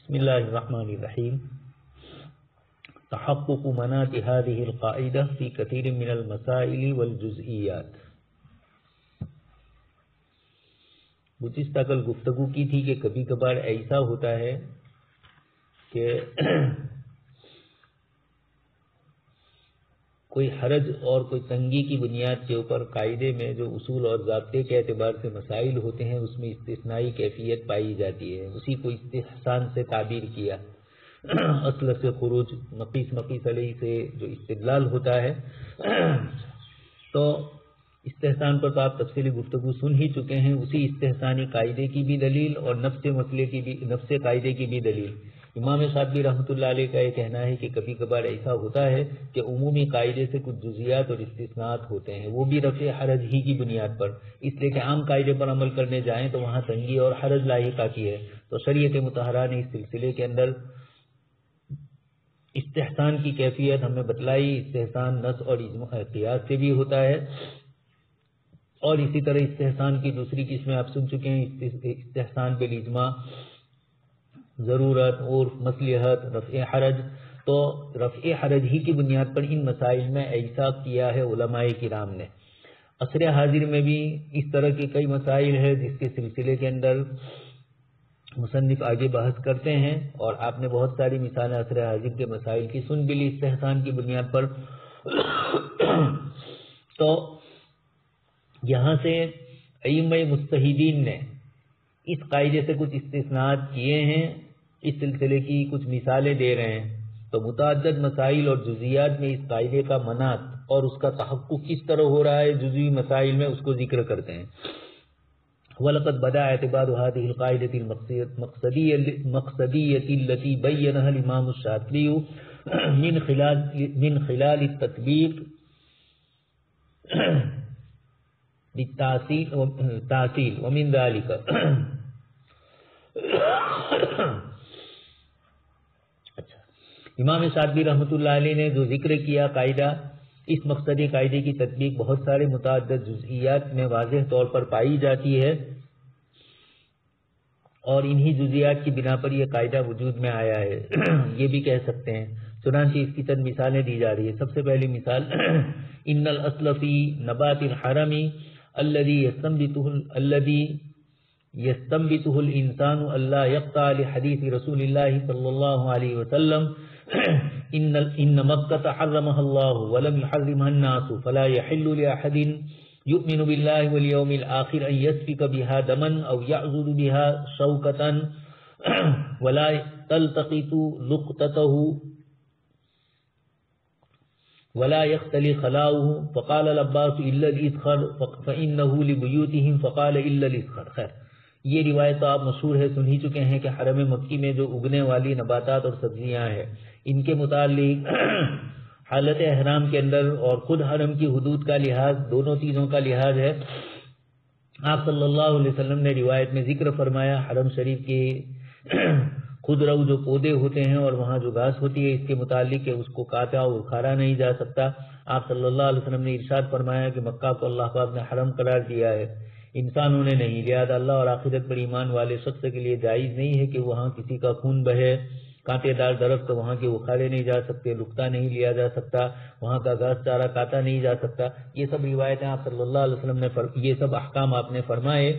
بسم اللہ الرحمن الرحیم. تحقق مناط هذه القاعدة في كثير من المسائل والجزئیات. گزشتہ کل گفتگو کی تھی کہ کبھی کبھار ایسا ہوتا ہے کہ کوئی حرج اور کوئی تنگی کی بنیاد کے اوپر قاعدے میں جو اصول اور ضابطے کے اعتبار سے مسائل ہوتے ہیں اس میں استثنائی کیفیت پائی جاتی ہے. اسی کو استحسان سے تعبیر کیا. اصل سے خروج مقیس علیہ سے جو استدلال ہوتا ہے تو استحسان پر تو آپ تفصیلی گفتگو سن ہی چکے ہیں. اسی استحسانی قاعدے کی بھی دلیل اور نفس قاعدے کی بھی دلیل. امام شاطبی رحمۃ اللہ علیہ کا یہ کہنا ہے کہ کبھی کبھار ایسا ہوتا ہے کہ عمومی قاعدے سے کچھ جزیات اور استثناءات ہوتے ہیں، وہ بھی رفع حرج ہی کی بنیاد پر، اس لیے کہ عام قاعدے پر عمل کرنے جائیں تو وہاں تنگی اور حرج لاحق آتی ہے. تو شریعت مطہرہ نے اس سلسلے کے اندر استحسان کی کیفیت ہمیں بتلائی. استحسان نص اور قیاس سے بھی ہوتا ہے، اور اسی طرح استحسان کی دوسری قسمیں آپ سن چکے ہیں. استحسان بالاجماع، ضرورت اور مصلحت، رفع حرج. تو رفع حرج ہی کی بنیاد پر ان مسائل میں ایسا کیا ہے علماء کرام نے. عصر حاضر میں بھی اس طرح کے کئی مسائل ہیں جس کے سلسلے کے اندر مصنف آگے بحث کرتے ہیں، اور آپ نے بہت ساری مثالیں عصر حاضر کے مسائل کی سن بھی لی استحسان کی بنیاد پر. تو یہاں سے ائمہ مجتہدین نے اس قاعدے سے کچھ استثناءات کیے ہیں، اس سلسلے کی کچھ مثالیں دے رہے ہیں. تو متعدد مسائل اور جزیات میں اس قاعدے کا مناط اور اس کا تحقق کس طرح ہو رہا ہے جزوی مسائل میں، اس کو ذکر کرتے ہیں. وَلَقَدْ بَدَأَ اعْتِبَارُ هَذِهِ الْقَاعِدَةِ الْمَقْصَدِيَّةِ الَّتِي بَيَّنَهَا الْإِمَامُ الشَّاطِبِيُّ مِنْ خِلَالِ التَّطْبِيقِ بالتعسيل ومن ذلك. اچھا، امام شاطبی رحمۃ اللہ علیہ نے جو ذکر کیا قاعدہ، اس مقصدی قاعدے کی تطبیق بہت سارے متعدد جزئیات میں واضح طور پر پائی جاتی ہے، اور انہی جزئیات کی بنا پر یہ قاعدہ وجود میں آیا ہے. یہ بھی کہہ سکتے ہیں. چنانچہ اس کی چند مثالیں دی جا رہی ہے. سب سے پہلی مثال، ان الاصل فی نبات الحرم الذي يستنبته الانسان الا يقطع لحديث رسول الله صلى الله عليه وسلم ان مكة حرمها الله ولم يحرمها الناس فلا يحل لاحد يؤمن بالله واليوم الاخر ان يسفك بها دما او يعضد بها شوكة ولا تلتقط لقطته ولا يختلي خلاؤه. فقال العباس الا الاذخر فانه لبيوتهم فقال الا الاذخر. خیر، یہ روایت تو آپ مشہور ہے، سن ہی چکے ہیں کہ حرم مکی میں جو اگنے والی نباتات اور سبزیاں ہیں ان کے متعلق حالت احرام کے اندر اور خود حرم کی حدود کا لحاظ، دونوں چیزوں کا لحاظ ہے. آپ صلی اللہ علیہ وسلم نے روایت میں ذکر فرمایا حرم شریف کے خود رو جو پودے ہوتے ہیں اور وہاں جو گھاس ہوتی ہے اس کے متعلق کہ اس کو کاٹا اور اکھاڑا نہیں جا سکتا. آپ صلی اللہ علیہ وسلم نے ارشاد فرمایا کہ مکہ کو اللہ پاک نے حرم قرار دیا ہے، انسانوں نے نہیں، لہذا اللہ اور آخرت پر ایمان والے شخص کے لیے جائز نہیں ہے کہ وہاں کسی کا خون بہے. کانٹے دار درخت وہاں کے اکھاڑے نہیں جا سکتے، لقطہ نہیں لیا جا سکتا، وہاں کا گھاس چارہ کاٹا نہیں جا سکتا. یہ سب روایتیں آپ صلی اللہ علیہ وسلم نے یہ سب احکام آپ نے فرمائے.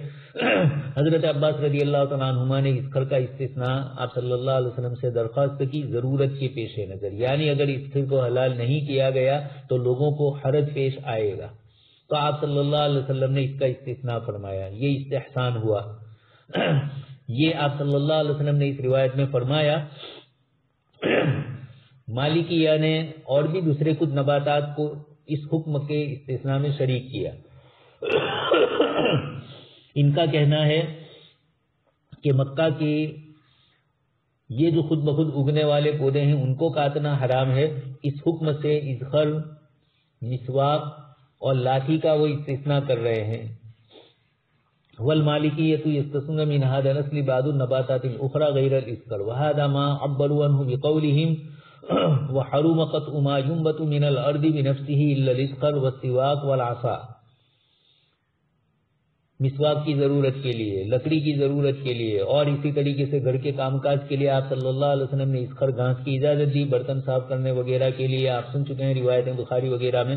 حضرت عباس رضی اللہ تعالیٰ عنہما نے اس کا استثناء آپ صلی اللہ علیہ وسلم سے درخواست کی ضرورت کے پیش نظر، یعنی اگر اس کو حلال نہیں کیا گیا تو لوگوں کو حرج پیش آئے گا، تو آپ صلی اللہ علیہ وسلم نے اس کا استثناء فرمایا. یہ استحسان ہوا. یہ آپ صلی اللہ علیہ وسلم نے اس روایت میں فرمایا. مالکیہ نے اور بھی دوسرے کچھ نباتات کو اس حکم کے استثناء میں شریک کیا. ان کا کہنا ہے کہ مکہ کے یہ جو خود بخود اگنے والے پودے ہیں ان کو کاٹنا حرام ہے. اس حکم سے اذخر، مسواک اور لاٹھی کا وہ استثناء کر رہے ہیں. والمالکیۃ یستثنون من هذا الاصل بعض النباتات الاخرى غیر الاذخر وهذا ما عبروا عنه بقولهم وحرم قطع ما ينبت من الارض بنفسه الا الاذخر والسواك والعصا. مسواک کی ضرورت کے لیے، لکڑی کی ضرورت کے لیے، اور اسی طریقے سے گھر کے کام کاج کے لیے آپ صلی اللہ علیہ وسلم نے اسخر گھاس کی اجازت دی. برتن صاف کرنے وغیرہ کے لیے آپ سن چکے ہیں روایتیں بخاری وغیرہ میں.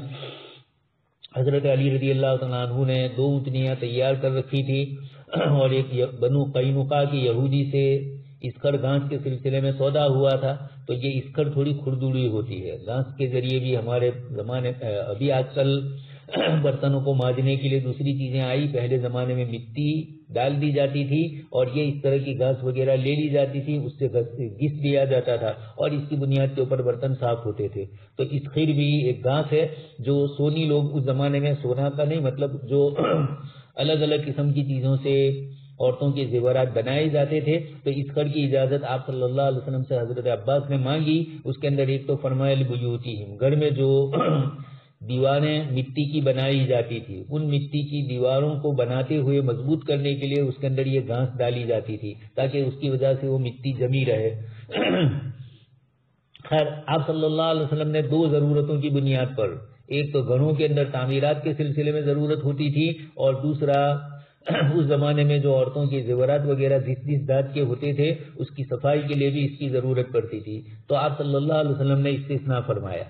حضرت علی رضی اللہ تعالیٰ عنہ نے 2 اونٹنیاں تیار کر رکھی تھی اور ایک بنو قینقاع کی یہودی سے اسخر گھاس کے سلسلے میں سودا ہوا تھا. تو یہ اسخر تھوڑی کھردوڑی ہوتی ہے، گھاس کے ذریعے بھی ہمارے زمانے ابھی آج کل برتنوں کو مانجنے کے لیے دوسری چیزیں آئی، پہلے زمانے میں مٹی ڈال دی جاتی تھی اور یہ اس طرح کی گھاس وغیرہ لے لی جاتی تھی، اس سے گھس لیا جاتا تھا اور اس کی بنیاد کے اوپر برتن صاف ہوتے تھے. تو اسخر بھی ایک گھاس ہے جو سونی لوگ اس زمانے میں، سونا کا نہیں مطلب جو الگ الگ قسم کی چیزوں سے عورتوں کے زیورات بنائے جاتے تھے. تو اسخر کی اجازت آپ صلی اللہ علیہ وسلم سے حضرت عباس نے مانگی. اس کے اندر ایک تو فرمایا لبیوتہم، گھر میں جو دیواریں مٹی کی بنائی جاتی تھی ان مٹی کی دیواروں کو بناتے ہوئے مضبوط کرنے کے لیے اس کے اندر یہ گھاس ڈالی جاتی تھی تاکہ اس کی وجہ سے وہ مٹی جمی رہے. خیر، آپ صلی اللہ علیہ وسلم نے 2 ضرورتوں کی بنیاد پر، ایک تو گھروں کے اندر تعمیرات کے سلسلے میں ضرورت ہوتی تھی اور دوسرا اس زمانے میں جو عورتوں کے زیورات وغیرہ جس ذات کے ہوتے تھے اس کی صفائی کے لیے بھی اس کی ضرورت پڑتی تھی. تو آپ صلی اللہ علیہ وسلم نے استثناء فرمایا.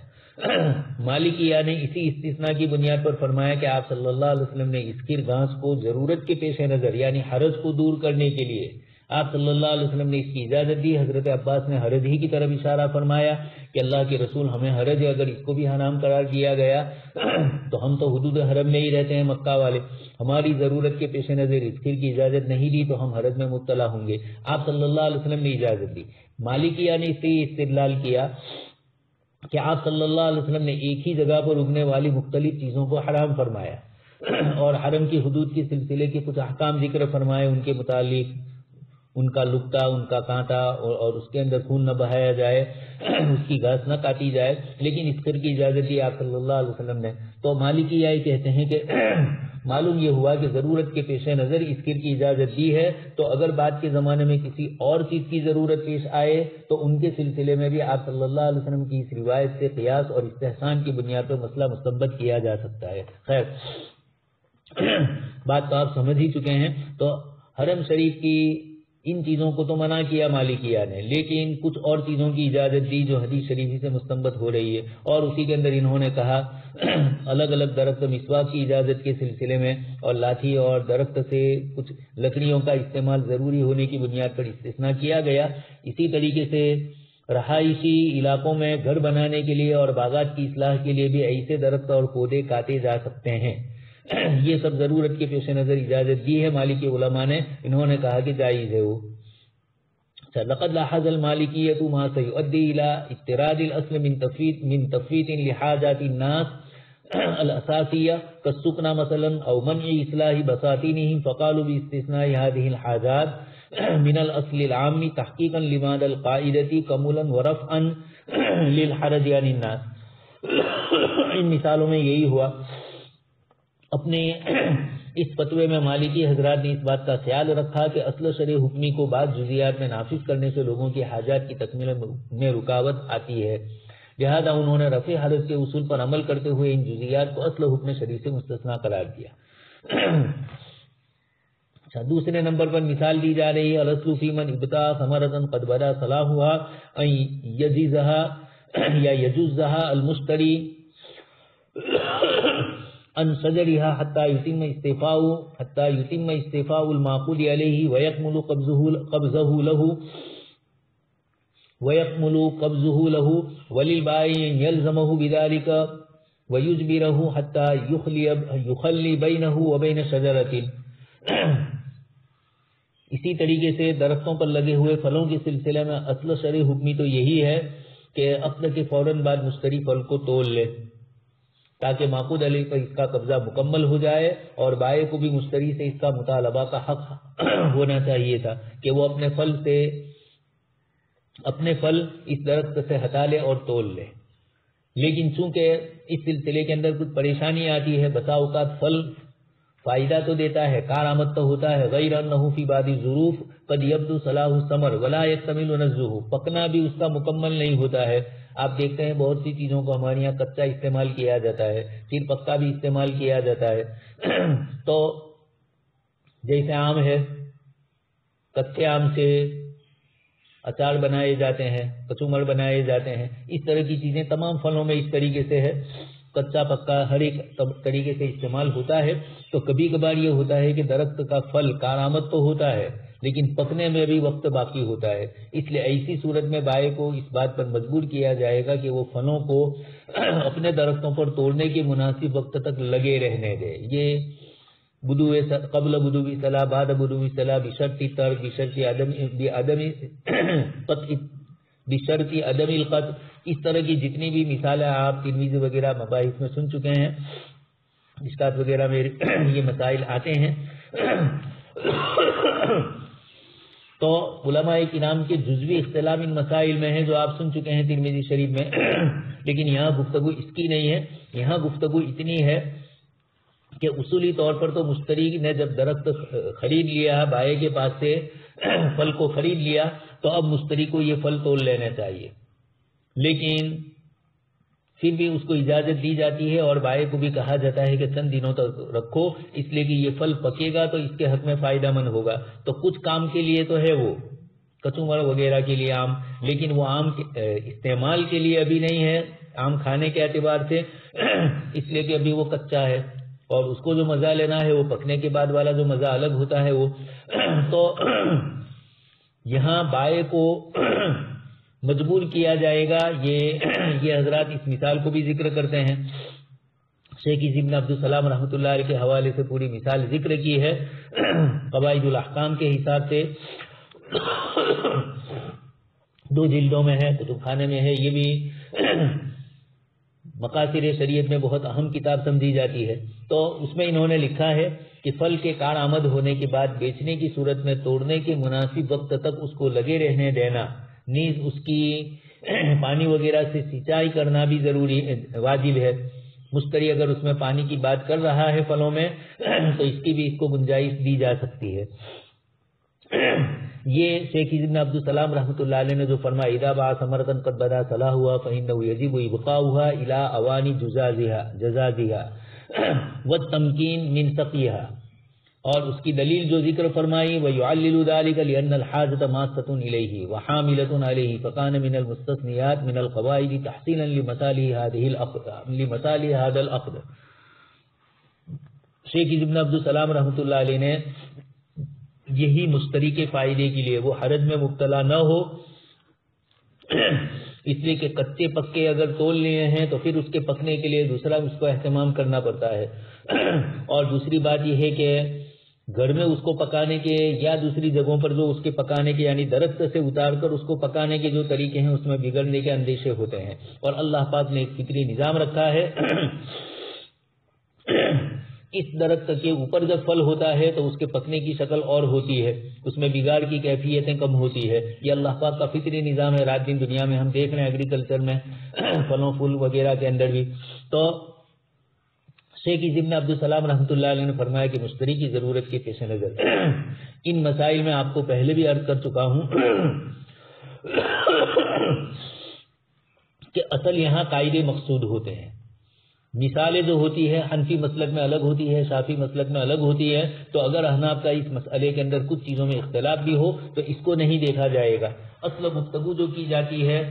مالکیہ نے اسی استثناء کی بنیاد پر فرمایا کہ آپ صلی اللہ علیہ وسلم نے اسخر گھاس کو ضرورت کے پیش نظر یعنی حرج کو دور کرنے کے لیے آپ صلی اللہ علیہ وسلم نے اس کی اجازت دی. حضرت عباس نے حرج ہی کی طرف اشارہ فرمایا کہ اللہ کے رسول ہمیں حرج ہے، اگر اس کو بھی حرام قرار دیا گیا تو ہم تو حدود حرم میں ہی رہتے ہیں مکہ والے، ہماری ضرورت کے پیش نظر اسخر کی اجازت نہیں دی تو ہم حرج میں مبتلا ہوں گے. آپ صلی اللہ علیہ وسلم نے اجازت دی. مالکیہ نے اس سے استدلال کیا کہ آپ صلی اللہ علیہ وسلم نے ایک ہی جگہ پر اگنے والی مختلف چیزوں کو حرام فرمایا اور حرم کی حدود کے سلسلے کے کچھ احکام ذکر فرمائے، ان کے متعلق ان کا لکتا، ان کا کانٹا اور اس کے اندر خون نہ بہایا جائے، اس کی گھاس نہ کاٹی جائے، لیکن اسخر کی اجازت دی آپ صلی اللہ علیہ وسلم نے. تو مالکی یہ کہتے ہیں کہ معلوم یہ ہوا کہ ضرورت کے پیش نظر اسخر کی اجازت دی ہے، تو اگر بعد کے زمانے میں کسی اور چیز کی ضرورت پیش آئے تو ان کے سلسلے میں بھی آپ صلی اللہ علیہ وسلم کی اس روایت سے قیاس اور استحسان کی بنیاد پر مسئلہ مستنبط کیا جا سکتا ہے. خیر، بات تو آپ سمجھ ہی چکے ہیں. تو حرم شریف کی ان چیزوں کو تو منع کیا مالکیہ نے، لیکن کچھ اور چیزوں کی اجازت دی جو حدیث شریفی سے مستنبط ہو رہی ہے. اور اسی کے اندر انہوں نے کہا الگ الگ درخت مسواک کی اجازت کے سلسلے میں اور لاٹھی اور درخت سے کچھ لکڑیوں کا استعمال ضروری ہونے کی بنیاد پر استثناء کیا گیا. اسی طریقے سے رہائشی علاقوں میں گھر بنانے کے لیے اور باغات کی اصلاح کے لیے بھی ایسے درخت اور پودے کاٹے جا سکتے ہیں. یہ سب ضرورت کے پیش نظر اجازت دی ہے مالکی علماء نے، انہوں نے کہا کہ جائز ہے وہ. لقد لاحظ المالکیۃ ما سيؤدي الى اضطراد الاصل من تفويت لحاجات الناس الاساسيه كالسكنى مثلا او منع اصلاح بساتينهم فقالوا باستثناء هذه الحاجات من الاصل العام تحقيقا لماذا القاعده كملا ورفعا للحرج عن الناس. ان مثالوں میں یہی ہوا. اپنے اس فتوے میں مالکی حضرات نے اس بات کا خیال رکھا کہ اصل شرع حکمی کو بعض جزیات میں نافذ کرنے سے لوگوں کی حاجات کی تکمیل میں رکاوٹ آتی ہے، لہذا انہوں نے رفع حرج کے اصول پر عمل کرتے ہوئے ان جزیات کو اصل حکم شرعی سے مستثنا قرار دیا. دوسرے نمبر پر مثال دی جا رہی ہے الاصل فی من ابتاع ثمرۃ قد بدا صلاحها ان یجزها یا یجزها المشتری ان شجرها حتى يتم استيفاء المعقود عليه ويكمل قبضه له وللبائع يلزمه بذلك ويجبره حتى يخلي بينه وبين شجرة. اسی طریقے سے درختوں پر لگے ہوئے پھلوں کے سلسلے میں اصل شرعی حکمی تو یہی ہے کہ عقد کے فوراً بعد مشتری پھل کو تول لے تاکہ معقود علیہ پر اس کا قبضہ مکمل ہو جائے، اور بائع کو بھی مشتری سے اس کا مطالبہ کا حق ہونا چاہیے تھا کہ وہ اپنے پھل اس درخت سے ہٹا لے اور تول لے. لیکن چونکہ اس سلسلے کے اندر کچھ پریشانی آتی ہے، بسا اوقات پھل فائدہ تو دیتا ہے، کارآمد تو ہوتا ہے، غیر انہ فی بعض الظروف قد یبدو صلاح الثمر ولا یکتمل نضجہ، پکنا بھی اس کا مکمل نہیں ہوتا ہے. آپ دیکھتے ہیں بہت سی چیزوں کو ہمارے یہاں کچا استعمال کیا جاتا ہے، پھر پکا بھی استعمال کیا جاتا ہے. تو جیسے آم ہے، کچے آم سے اچار بنائے جاتے ہیں، کچومر بنائے جاتے ہیں، اس طرح کی چیزیں تمام پھلوں میں اس طریقے سے ہے، کچا پکا ہر ایک طریقے سے استعمال ہوتا ہے۔ تو کبھی کبھار یہ ہوتا ہے کہ درخت کا پھل کارآمد تو ہوتا ہے لیکن پکنے میں بھی وقت باقی ہوتا ہے، اس لیے ایسی صورت میں بائے کو اس بات پر مجبور کیا جائے گا کہ وہ پھلوں کو اپنے درختوں پر توڑنے کے مناسب وقت تک لگے رہنے دے۔ یہ قبل بدو صلاح، بعد بدو صلاح، بشرط ترک، بشرط عدم القطع، اس طرح کی جتنی بھی مثالیں آپ ترمذی وغیرہ مباحث میں سن چکے ہیں، مشکات وغیرہ میں یہ مسائل آتے ہیں۔ تو علماء کرام کے جزوی اختلاف ان مسائل میں ہے جو آپ سن چکے ہیں ترمذی شریف میں، لیکن یہاں گفتگو اس کی نہیں ہے، یہاں گفتگو اتنی ہے کہ اصولی طور پر تو مشتری نے جب درخت خرید لیا، بائے کے پاس سے پھل کو خرید لیا، تو اب مشتری کو یہ پھل توڑ لینا چاہیے، لیکن پھر بھی اس کو اجازت دی جاتی ہے اور بائے کو بھی کہا جاتا ہے کہ چند دنوں تک رکھو، اس لیے کہ یہ پھل پکے گا تو اس کے حق میں فائدہ مند ہوگا۔ تو کچھ کام کے لیے تو ہے وہ کچومر وغیرہ کے لیے آم، لیکن وہ آم استعمال کے لیے ابھی نہیں ہے، آم کھانے کے اعتبار سے، اس لیے کہ ابھی وہ کچا ہے اور اس کو جو مزہ لینا ہے وہ پکنے کے بعد والا جو مزہ الگ ہوتا ہے وہ۔ تو یہاں بائے کو مجبور کیا جائے گا، یہ حضرات اس مثال کو بھی ذکر کرتے ہیں، شیخ ابن عبدالسلام رحمۃ اللہ علیہ کے حوالے سے پوری مثال ذکر کی ہے، قواعد الاحکام کے حساب سے 2 جلدوں میں ہے، کتب خانے میں ہے، یہ بھی مقاصد شریعت میں بہت اہم کتاب سمجھی جاتی ہے۔ تو اس میں انہوں نے لکھا ہے کہ پھل کے کارآمد ہونے کے بعد بیچنے کی صورت میں توڑنے کے مناسب وقت تک اس کو لگے رہنے دینا، نیز اس کی پانی وغیرہ سے سینچائی کرنا بھی ضروری واجب ہے۔ مشتری اگر اس میں پانی کی بات کر رہا ہے پھلوں میں تو اس کی بھی اس کو گنجائش دی جا سکتی ہے۔ یہ شیخ ابن عبدالسلام رحمۃ اللہ علیہ نے جو فرمایا اذا باع ثمرة قد بدا صلاحها فإنه يجب إبقاؤها إلى أوان جزازها والتمكين من سقيها، اور اس کی دلیل جو ذکر فرمائی وَيُعَلِّلُ ذَلِكَ لِأَنَّ الْحَاجَةَ مَاسَّةٌ إِلَيْهِ وَحَامِلَةٌ عَلَيْهِ فَكَانَ مِنَ الْمُسْتَثْنِيَاتِ مِنَ الْقَوَائِدِ تَحْصِيلًا لِمَثَالِ هَذَا الْعَقْدِ۔ شیخ ابن عبدالسلام رحمۃ اللہ علیہ نے یہی مشتری کے فائدے کے لیے وہ حرج میں مبتلا نہ ہو، اس لیے کہ کچے پکے اگر تول لیے ہیں تو پھر اس کے پکنے کے لیے دوسرا اس کو اہتمام کرنا پڑتا ہے، اور دوسری بات یہ ہے کہ گھر میں اس کو پکانے کے یا دوسری جگہوں پر جو اس کے پکانے کے یعنی درخت سے اتار کر اس کو پکانے کے جو طریقے ہیں اس میں بگڑنے کے اندیشے ہوتے ہیں، اور اللہ پاک نے ایک فطری نظام رکھا ہے۔ اس درخت کے اوپر جب پھل ہوتا ہے تو اس کے پکنے کی شکل اور ہوتی ہے، اس میں بگاڑ کی کیفیتیں کم ہوتی ہے، یہ اللہ پاک کا فطری نظام ہے۔ رات دن دنیا میں ہم دیکھ رہے ہیں ایگریکلچر میں پھلوں پھول وغیرہ کے اندر بھی۔ تو شیخ ابن عبدالسلام رحمۃ اللہ علیہ نے فرمایا کہ مشتری کی ضرورت کے پیش نظر ان مسائل میں آپ کو پہلے بھی عرض کر چکا ہوں کہ اصل یہاں قاعدے مقصود ہوتے ہیں، مثالیں جو ہوتی ہے حنفی مسلک میں الگ ہوتی ہے، شافعی مسلک میں الگ ہوتی ہے، تو اگر احناف کا اس مسئلے کے اندر کچھ چیزوں میں اختلاف بھی ہو تو اس کو نہیں دیکھا جائے گا، اصل گفتگو جو کی جاتی ہے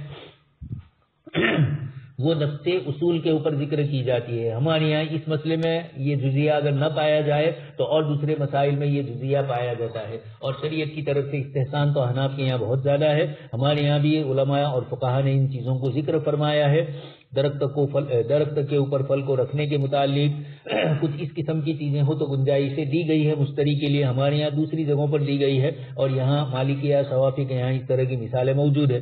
وہ نفس اصول کے اوپر ذکر کی جاتی ہے۔ ہمارے یہاں اس مسئلے میں یہ جزیہ اگر نہ پایا جائے تو اور دوسرے مسائل میں یہ جزیہ پایا جاتا ہے، اور شریعت کی طرف سے استحسان تو احناف کے یہاں بہت زیادہ ہے، ہمارے یہاں بھی علماء اور فقہا نے ان چیزوں کو ذکر فرمایا ہے۔ درخت کے اوپر پھل کو رکھنے کے متعلق کچھ اس قسم کی چیزیں ہو تو گنجائشیں دی گئی ہے مشتری کے لیے، ہمارے یہاں دوسری جگہوں پر دی گئی ہے، اور یہاں مالکیہ شوافی کے یہاں اس طرح کی مثالیں موجود ہے۔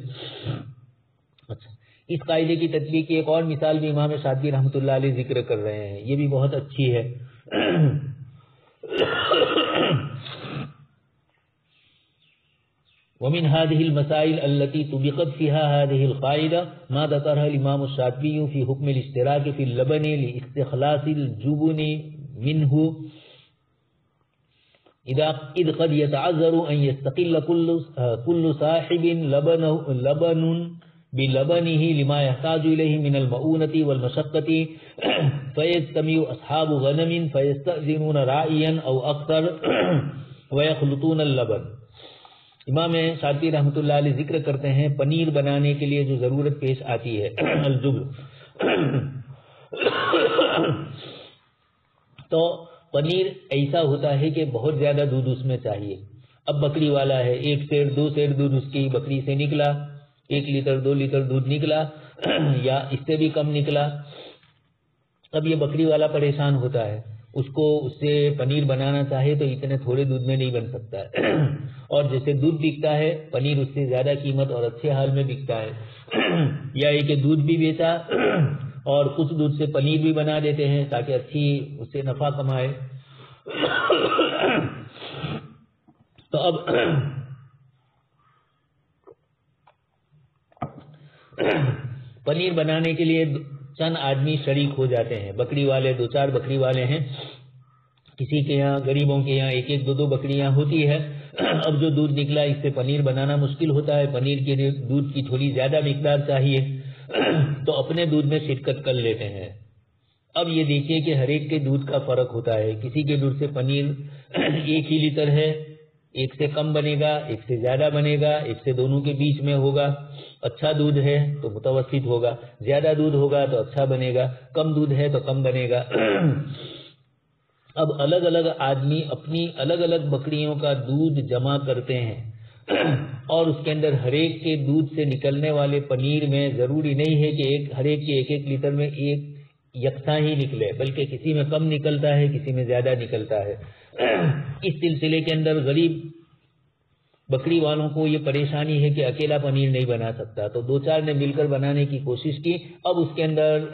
اچھا، اس قاعدے کی تطبیق کی ایک اور مثال بھی امام شاطبی رحمۃ اللہ علیہ ذکر کر رہے ہیں، یہ بھی بہت اچھی ہے۔ ومن هذه المسائل التي طبقت فيها هذه القاعدة ما ذكرها الإمام الشاطبي في حكم الاشتراك في اللبن لاستخلاص الجبن منه إذ قد يتعذر أن يستقل كل صاحب لبن بلبنه لما يحتاج إليه من المؤونة والمشقة فيجتمع أصحاب غنم فيستأذنون راعيا أو أكثر ويخلطون اللبن. امام شاطبی رحمۃ اللہ علیہ ذکر کرتے ہیں پنیر بنانے کے لیے جو ضرورت پیش آتی ہے الجبل. تو پنیر ایسا ہوتا ہے کہ بہت زیادہ دودھ اس میں چاہیے. اب بکری والا ہے، 1 سیر 2 سیر دودھ اس کی بکری سے نکلا، 1 لیٹر 2 لیٹر دودھ نکلا یا اس سے بھی کم نکلا. اب یہ بکری والا پریشان ہوتا ہے، اس کو اس سے پنیر بنانا چاہے تو اتنے تھوڑے دودھ میں نہیں بن سکتا ہے. اور جیسے دودھ بکتا ہے پنیر اس سے زیادہ قیمت اور اچھے حال میں بکتا ہے. یا یہ کہ دودھ بھی بیچا اور کچھ دودھ سے پنیر بھی بنا دیتے ہیں تاکہ اچھی اس سے نفع کمائے. تو اب پنیر بنانے کے لیے چند آدمی شریک ہو جاتے ہیں. بکری والے 2-4 بکری والے ہیں، کسی کے یہاں غریبوں کے یہاں 1-1 2-2 بکریاں ہوتی ہے. اب جو دودھ نکلا اس سے پنیر بنانا مشکل ہوتا ہے، پنیر کے لیے دودھ کی تھوڑی زیادہ مقدار چاہیے تو اپنے دودھ میں شرکت کر لیتے ہیں. اب یہ دیکھیے کہ ہر ایک کے دودھ کا فرق ہوتا ہے. کسی کے دودھ سے پنیر 1 ہی لیٹر ہے، 1 سے کم بنے گا، 1 سے زیادہ بنے گا، 1 سے دونوں کے بیچ میں ہوگا. اچھا دودھ ہے تو متوسط ہوگا، زیادہ دودھ ہوگا تو اچھا بنے گا، کم دودھ ہے تو کم بنے گا. اب الگ الگ آدمی اپنی الگ الگ بکریوں کا دودھ جمع کرتے ہیں اور اس کے اندر ہر ایک کے دودھ سے نکلنے والے پنیر میں ضروری نہیں ہے کہ ہر ایک کے 1-1 لیٹر میں ایک یکساں ہی نکلے، بلکہ کسی میں کم نکلتا ہے، کسی میں زیادہ نکلتا ہے. اس سلسلے کے اندر غریب بکری والوں کو یہ پریشانی ہے کہ اکیلا پنیر نہیں بنا سکتا، تو 2-4 نے مل کر بنانے کی کوشش کی. اب اس کے اندر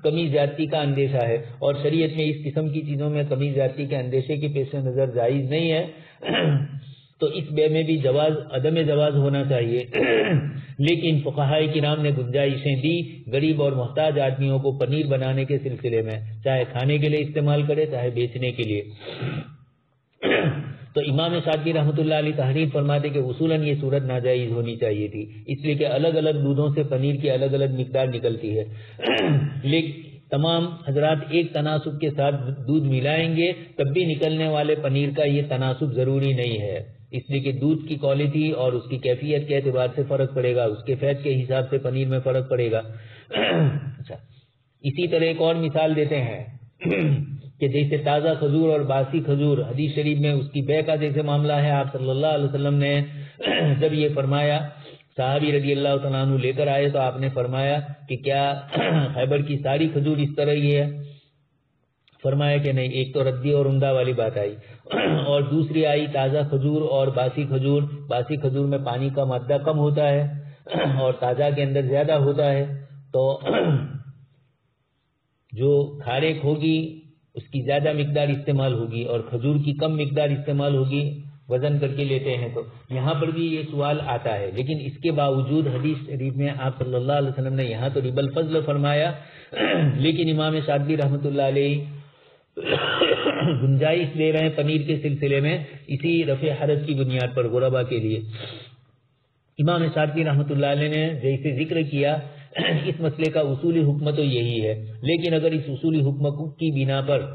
کمی زیادتی کا اندیشہ ہے اور شریعت میں اس قسم کی چیزوں میں کمی زیادتی کے اندیشے کے پیش نظر جائز نہیں ہے. تو اس بے میں بھی عدم جواز ہونا چاہیے. لیکن فقہائے کرام نے گنجائشیں دی غریب اور محتاج آدمیوں کو پنیر بنانے کے سلسلے میں، چاہے کھانے کے لیے استعمال کرے چاہے بیچنے کے لیے. تو امام شاطبی رحمۃ اللہ علیہ تحریر فرماتے کہ اصولاً یہ صورت ناجائز ہونی چاہیے تھی، اس لیے کہ الگ الگ دودھوں سے پنیر کی الگ الگ مقدار نکلتی ہے. لیکن تمام حضرات ایک تناسب کے ساتھ دودھ ملائیں گے تب بھی نکلنے والے پنیر کا یہ تناسب ضروری نہیں ہے، اس لیے کہ دودھ کی کوالٹی اور اس کی کیفیت کے اعتبار سے فرق پڑے گا، اس کے فیٹ کے حساب سے پنیر میں فرق پڑے گا. اچھا، اسی طرح ایک اور مثال دیتے ہیں کہ جیسے تازہ کھجور اور باسی کھجور، حدیث شریف میں اس کی بے کا جیسے معاملہ ہے، آپ صلی اللہ علیہ وسلم نے جب یہ فرمایا صحابی رضی اللہ تعالیٰ عنہ لے کر آئے تو آپ نے فرمایا کہ کیا خیبر کی ساری کھجور اس طرح ہی ہے؟ فرمایا کہ نہیں. ایک تو ردی اور عمدہ والی بات آئی اور دوسری آئی تازہ کھجور اور باسی کھجور. باسی کھجور میں پانی کا مادہ کم ہوتا ہے اور تازہ کے اندر زیادہ ہوتا ہے، تو جو کھاریک ہوگی اس کی زیادہ مقدار استعمال ہوگی اور کھجور کی کم مقدار استعمال ہوگی. وزن کر کے لیتے ہیں تو یہاں پر بھی یہ سوال آتا ہے. لیکن اس کے باوجود حدیث شریف میں آپ صلی اللہ علیہ وسلم نے یہاں تو رب الفضل فرمایا، لیکن امام شاطبی رحمۃ اللہ علیہ گنجائش دے رہے ہیں پنیر کے سلسلے میں اسی رفع حرج کی بنیاد پر غربا کے لیے. امام شاطبی رحمۃ اللہ علیہ نے جیسے ذکر کیا اس مسئلے کا اصولی حکم تو یہی ہے، لیکن اگر اس اصولی حکم کی بنا پر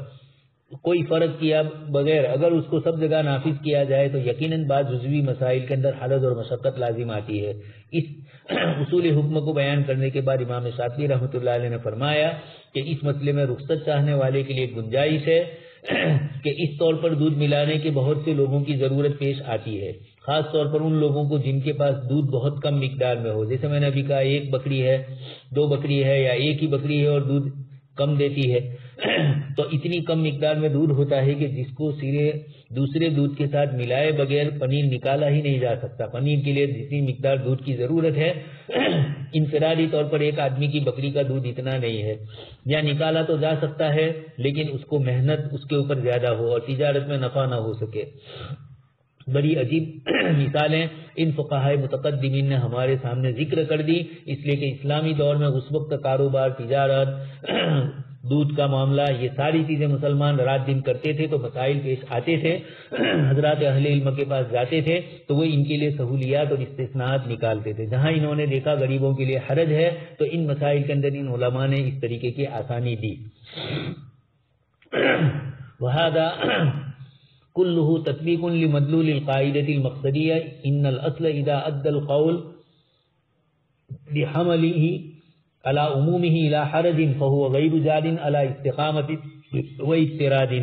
کوئی فرق کیا بغیر اگر اس کو سب جگہ نافذ کیا جائے تو یقیناً بعض جزوی مسائل کے اندر حرج اور مشقت لازم آتی ہے. اس اصولی حکم کو بیان کرنے کے بعد امام شاطبی رحمۃ اللہ علیہ نے فرمایا کہ اس مسئلے میں رخصت چاہنے والے کے لیے گنجائش ہے کہ اس طور پر دودھ ملانے کے بہت سے لوگوں کی ضرورت پیش آتی ہے، خاص طور پر ان لوگوں کو جن کے پاس دودھ بہت کم مقدار میں ہو. جیسے میں نے ابھی کہا 1 بکری ہے، 2 بکری ہے یا 1 ہی بکری ہے اور دودھ کم دیتی ہے، تو اتنی کم مقدار میں دودھ ہوتا ہے کہ جس کو سیرے دوسرے دودھ کے ساتھ ملائے بغیر پنیر نکالا ہی نہیں جا سکتا. پنیر کے لیے جتنی مقدار دودھ کی ضرورت ہے انفرادی طور پر ایک آدمی کی بکری کا دودھ اتنا نہیں ہے. یا نکالا تو جا سکتا ہے لیکن اس کو محنت اس کے اوپر زیادہ ہو اور تجارت میں نفع نہ ہو سکے. بڑی عجیب مثالیں ان فقہائے متقدمین نے ہمارے سامنے ذکر کر دی، اس لیے کہ اسلامی دور میں اس وقت کاروبار، تجارت، دودھ کا معاملہ، یہ ساری چیزیں مسلمان رات دن کرتے تھے تو مسائل پیش آتے تھے، حضرات اہل علم کے پاس جاتے تھے تو وہ ان کے لیے سہولیات اور استثناءات نکالتے تھے. جہاں انہوں نے دیکھا غریبوں کے لیے حرج ہے تو ان مسائل کے اندر ان علماء نے اس طریقے کی آسانی دی. وہذا كله تطبيق لمدلول القاعدة المقصدية ان الاصل اذا ادى القول بحمله على عمومه الى حرج فهو غير جاد على استقامة واضطراد.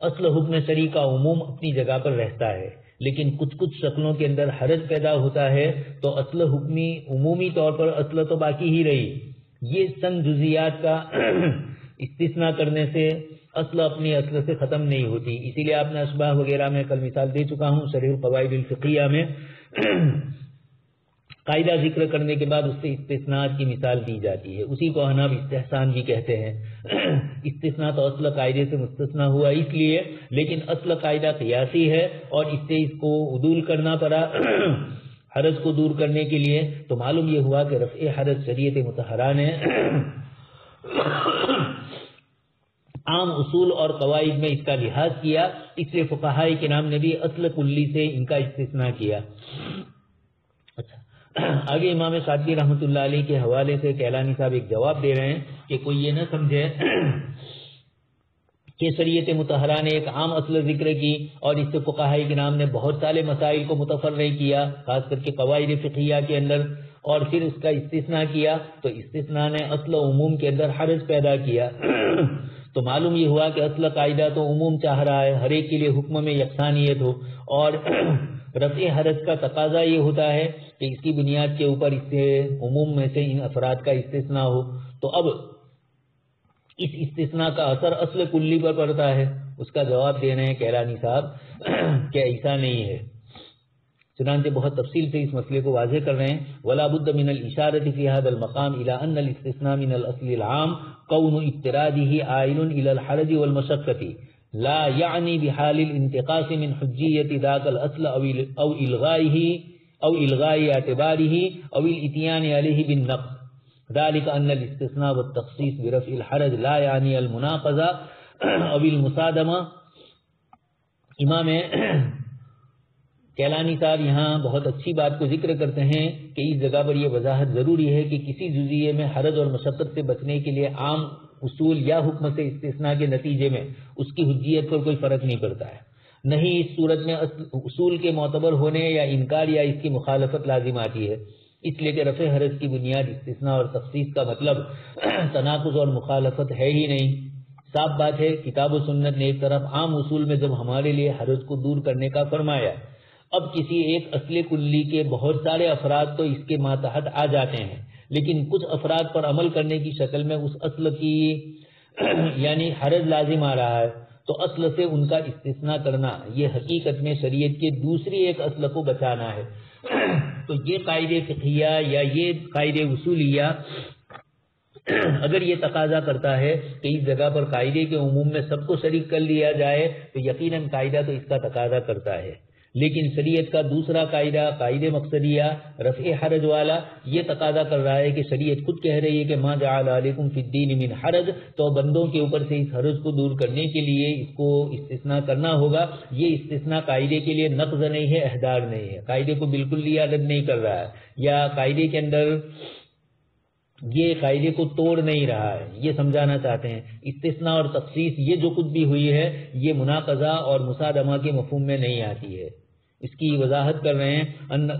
اصل حکم شرعی کا عموم اپنی جگہ پر رہتا ہے، لیکن کچھ شکلوں کے اندر حرج پیدا ہوتا ہے تو اصل حکمی عمومی طور پر اصل تو باقی ہی رہی. یہ چند جزیات کا استثناء کرنے سے اصل اپنی اصل سے ختم نہیں ہوتی. اسی لیے آپ نے اشباہ وغیرہ میں کل مثال دے چکا ہوں، شرح القواعد الفقہیہ میں قاعدہ ذکر کرنے کے بعد اس سے استثناءات کی مثال دی جاتی ہے. اسی کو حناب استحسان بھی کہتے ہیں. استثناء تو اصل قاعدے سے مستثنیٰ ہوا اس لیے، لیکن اصل قاعدہ قیاسی ہے اور اس سے اس کو عدول کرنا پڑا حرج کو دور کرنے کے لیے. تو معلوم یہ ہوا کہ رفع حرج شریعت مطہرہ نے عام اصول اور قواعد میں اس کا لحاظ کیا، اس لیے فقہائے کرام نے بھی اصل کلی سے ان کا استثناء کیا. اچھا، آگے امام شاطبی رحمۃ اللہ علیہ کے حوالے سے کیلانی صاحب ایک جواب دے رہے ہیں کہ کوئی یہ نہ سمجھے کہ شریعت مطہرہ نے ایک عام اصل ذکر کی اور اس سے فقہائے کرام نے بہت سارے مسائل کو متفرع کیا، خاص کر کے قواعد فقہیہ کے اندر، اور پھر اس کا استثناء کیا تو استثناء نے اصل و عموم کے اندر حرج پیدا کیا. تو معلوم یہ ہوا کہ اصل قاعدہ تو عموم چاہ رہا ہے، ہر ایک کے لیے حکم میں یکسانیت ہو، اور رفع حرج کا تقاضا یہ ہوتا ہے کہ اس کی بنیاد کے اوپر اس سے عموم میں سے ان افراد کا استثناء ہو. تو اب اس استثناء کا اثر اصل کلی پر پڑتا ہے. اس کا جواب دے رہے ہیں کیلانی صاحب کہ ایسا نہیں ہے. چنانچہ بہت تفصیل سے اس مسئلے کو واضح کر رہے ہیں. ولا بد من الاشارة في هذا المقام الى ان الاستثناء من الاصل العام كون اضطراده عائل الى الحرج والمشقة لا يعني بحال الانتقاص من حجية ذاك الاصل او الغاء اعتباره او الاتيان عليه بالنقص. ذلك ان الاستثناء والتخصيص برفع الحرج لا يعني المناقضة او المصادمة. امام کیلانی صاحب یہاں بہت اچھی بات کو ذکر کرتے ہیں کہ اس جگہ پر یہ وضاحت ضروری ہے کہ کسی جزیے میں حرج اور مشقت سے بچنے کے لیے عام اصول یا حکم سے استثناء کے نتیجے میں اس کی حجیت پر کوئی فرق نہیں پڑتا ہے. نہیں اس صورت میں اصول کے معتبر ہونے یا انکار یا اس کی مخالفت لازم آتی ہے. اس لیے کہ رفع حرج کی بنیاد استثناء اور تخصیص کا مطلب تناقض اور مخالفت ہے ہی نہیں. صاف بات ہے، کتاب و سنت نے ایک طرف عام اصول میں جب ہمارے لیے حرج کو دور کرنے کا فرمایا، اب کسی ایک اصل کلی کے بہت سارے افراد تو اس کے ماتحت آ جاتے ہیں، لیکن کچھ افراد پر عمل کرنے کی شکل میں اس اصل کی یعنی حرج لازم آ رہا ہے، تو اصل سے ان کا استثناء کرنا یہ حقیقت میں شریعت کے دوسری ایک اصل کو بچانا ہے. تو یہ قاعدے فقہیہ یا یہ قاعدے اصولیہ اگر یہ تقاضا کرتا ہے کہ اس جگہ پر قاعدے کے عموم میں سب کو شریک کر لیا جائے تو یقیناً قاعدہ تو اس کا تقاضا کرتا ہے. لیکن شریعت کا دوسرا قاعدہ قاعدہ مقصدیہ رفع حرج والا یہ تقاضا کر رہا ہے کہ شریعت خود کہہ رہی ہے کہ ما جعل علیکم فی الدین من حرج، تو بندوں کے اوپر سے اس حرج کو دور کرنے کے لیے اس کو استثناء کرنا ہوگا. یہ استثناء قاعدے کے لیے نقض نہیں ہے، احدار نہیں ہے، قاعدے کو بالکل لیا رد نہیں کر رہا ہے یا قاعدے کے اندر یہ قاعدے کو توڑ نہیں رہا ہے، یہ سمجھانا چاہتے ہیں. استثناء اور تخصیص یہ جو کچھ بھی ہوئی ہے یہ مناقضہ اور مصادمہ کے مفہوم میں نہیں آتی ہے. اس کی وضاحت کر رہے ہیں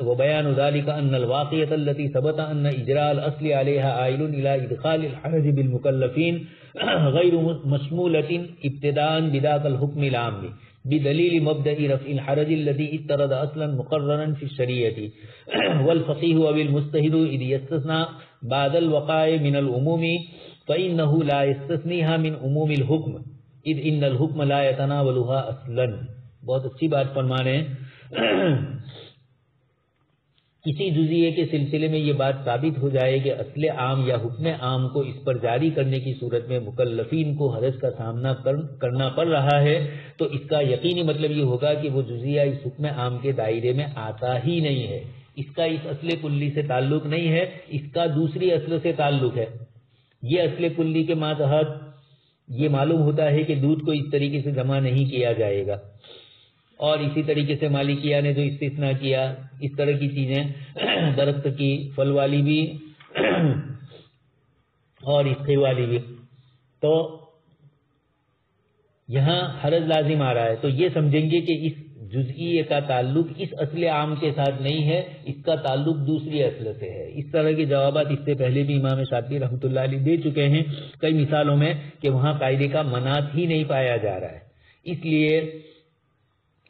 وبیان ذلك ان الواقعة التي ثبت ان اجراء الاصل عليها عائل الى ادخال الحرج بالمكلفين غير مشمولة ابتداء بذاك الحكم العام بدليل مبدأ رفع الحرج الذي اضطرد اصلا مقررا في الشريعة والفقيه او المجتهد اذ يستثنى بعد الوقائع من العموم فانه لا يستثنيها من عموم الحكم اذ ان الحكم لا يتناولها اصلا. بہت اچھی بات فرما رہے ہیں. کسی جزیے کے سلسلے میں یہ بات ثابت ہو جائے کہ اصل عام یا حکم عام کو اس پر جاری کرنے کی صورت میں مکلفین کو حرج کا سامنا کرنا پڑ رہا ہے، تو اس کا یقینی مطلب یہ ہوگا کہ وہ جزیہ اس حکم عام کے دائرے میں آتا ہی نہیں ہے. اس کا اس اصل کلی سے تعلق نہیں ہے، اس کا دوسری اصل سے تعلق ہے. یہ اصل کلی کے ماتحت یہ معلوم ہوتا ہے کہ دودھ کو اس طریقے سے جمع نہیں کیا جائے گا، اور اسی طریقے سے مالکیہ نے جو استثناء کیا اس طرح کی چیزیں درخت کی پھل والی بھی اور اسقی والی بھی، تو یہاں حرج لازم آ رہا ہے، تو یہ سمجھیں گے کہ اس جزئیے کا تعلق اس اصل عام کے ساتھ نہیں ہے، اس کا تعلق دوسری اصل سے ہے۔ اس طرح کے جوابات اس سے پہلے بھی امام شاطبی رحمۃ اللہ علیہ دے چکے ہیں کئی مثالوں میں کہ وہاں قاعدے کا مناط ہی نہیں پایا جا رہا ہے، اس لیے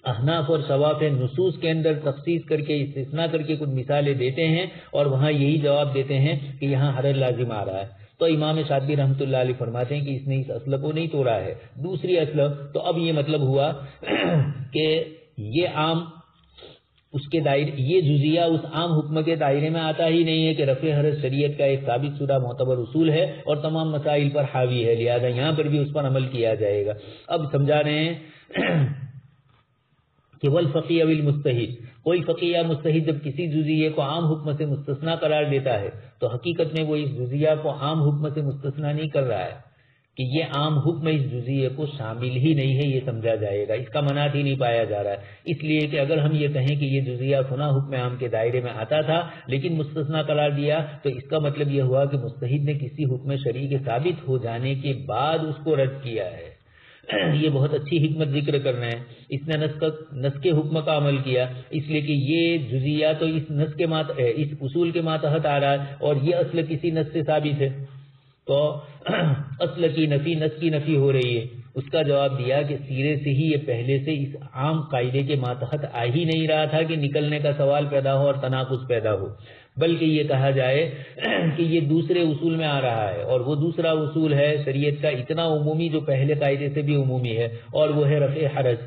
احناف اور شواف نصوص کے اندر تخصیص کر کے استثناء کر کے کچھ مثالیں دیتے ہیں اور وہاں یہی جواب دیتے ہیں کہ یہاں حرج لازم آ رہا ہے، تو امام شاطبی رحمۃ اللہ علیہ فرماتے ہیں کہ اس نے اس اصل کو نہیں توڑا ہے، دوسری اصل۔ تو اب یہ مطلب ہوا کہ یہ عام اس کے دائرے، یہ جزیہ اس عام حکم کے دائرے میں آتا ہی نہیں ہے کہ رفع حرج شریعت کا ایک ثابت شدہ معتبر اصول ہے اور تمام مسائل پر حاوی ہے، لہذا یہاں پر بھی اس پر عمل کیا جائے گا۔ اب سمجھا رہے ہیں کہ والفقیہ والمجتہد، کوئی فقیہ یا مجتہد جب کسی جزیے کو عام حکم سے مستثنا قرار دیتا ہے تو حقیقت میں وہ اس جزیہ کو عام حکم سے مستثنا نہیں کر رہا ہے کہ یہ عام حکم اس جزیے کو شامل ہی نہیں ہے، یہ سمجھا جائے گا، اس کا مناط ہی نہیں پایا جا رہا ہے۔ اس لیے کہ اگر ہم یہ کہیں کہ یہ جزیہ فنا حکم عام کے دائرے میں آتا تھا لیکن مستثنا قرار دیا، تو اس کا مطلب یہ ہوا کہ مجتہد نے کسی حکم شرعی کے ثابت ہو جانے کے بعد اس کو رد کیا ہے۔ یہ بہت اچھی حکمت ذکر کرنا ہے، اس نے نص کے حکم کا عمل کیا، اس لیے کہ یہ جزیہ تو اس نص کے اس اصول کے ماتحت آ رہا ہے اور یہ اصل کسی نص سے ثابت ہے، تو اصل کی نفی نص کی نفی ہو رہی ہے۔ اس کا جواب دیا کہ سیرے سے ہی یہ پہلے سے اس عام قاعدے کے ماتحت آ ہی نہیں رہا تھا کہ نکلنے کا سوال پیدا ہو اور تناقض پیدا ہو، بلکہ یہ کہا جائے کہ یہ دوسرے اصول میں آ رہا ہے، اور وہ دوسرا اصول ہے شریعت کا اتنا عمومی جو پہلے قاعدے سے بھی عمومی ہے، اور وہ ہے رفع حرج۔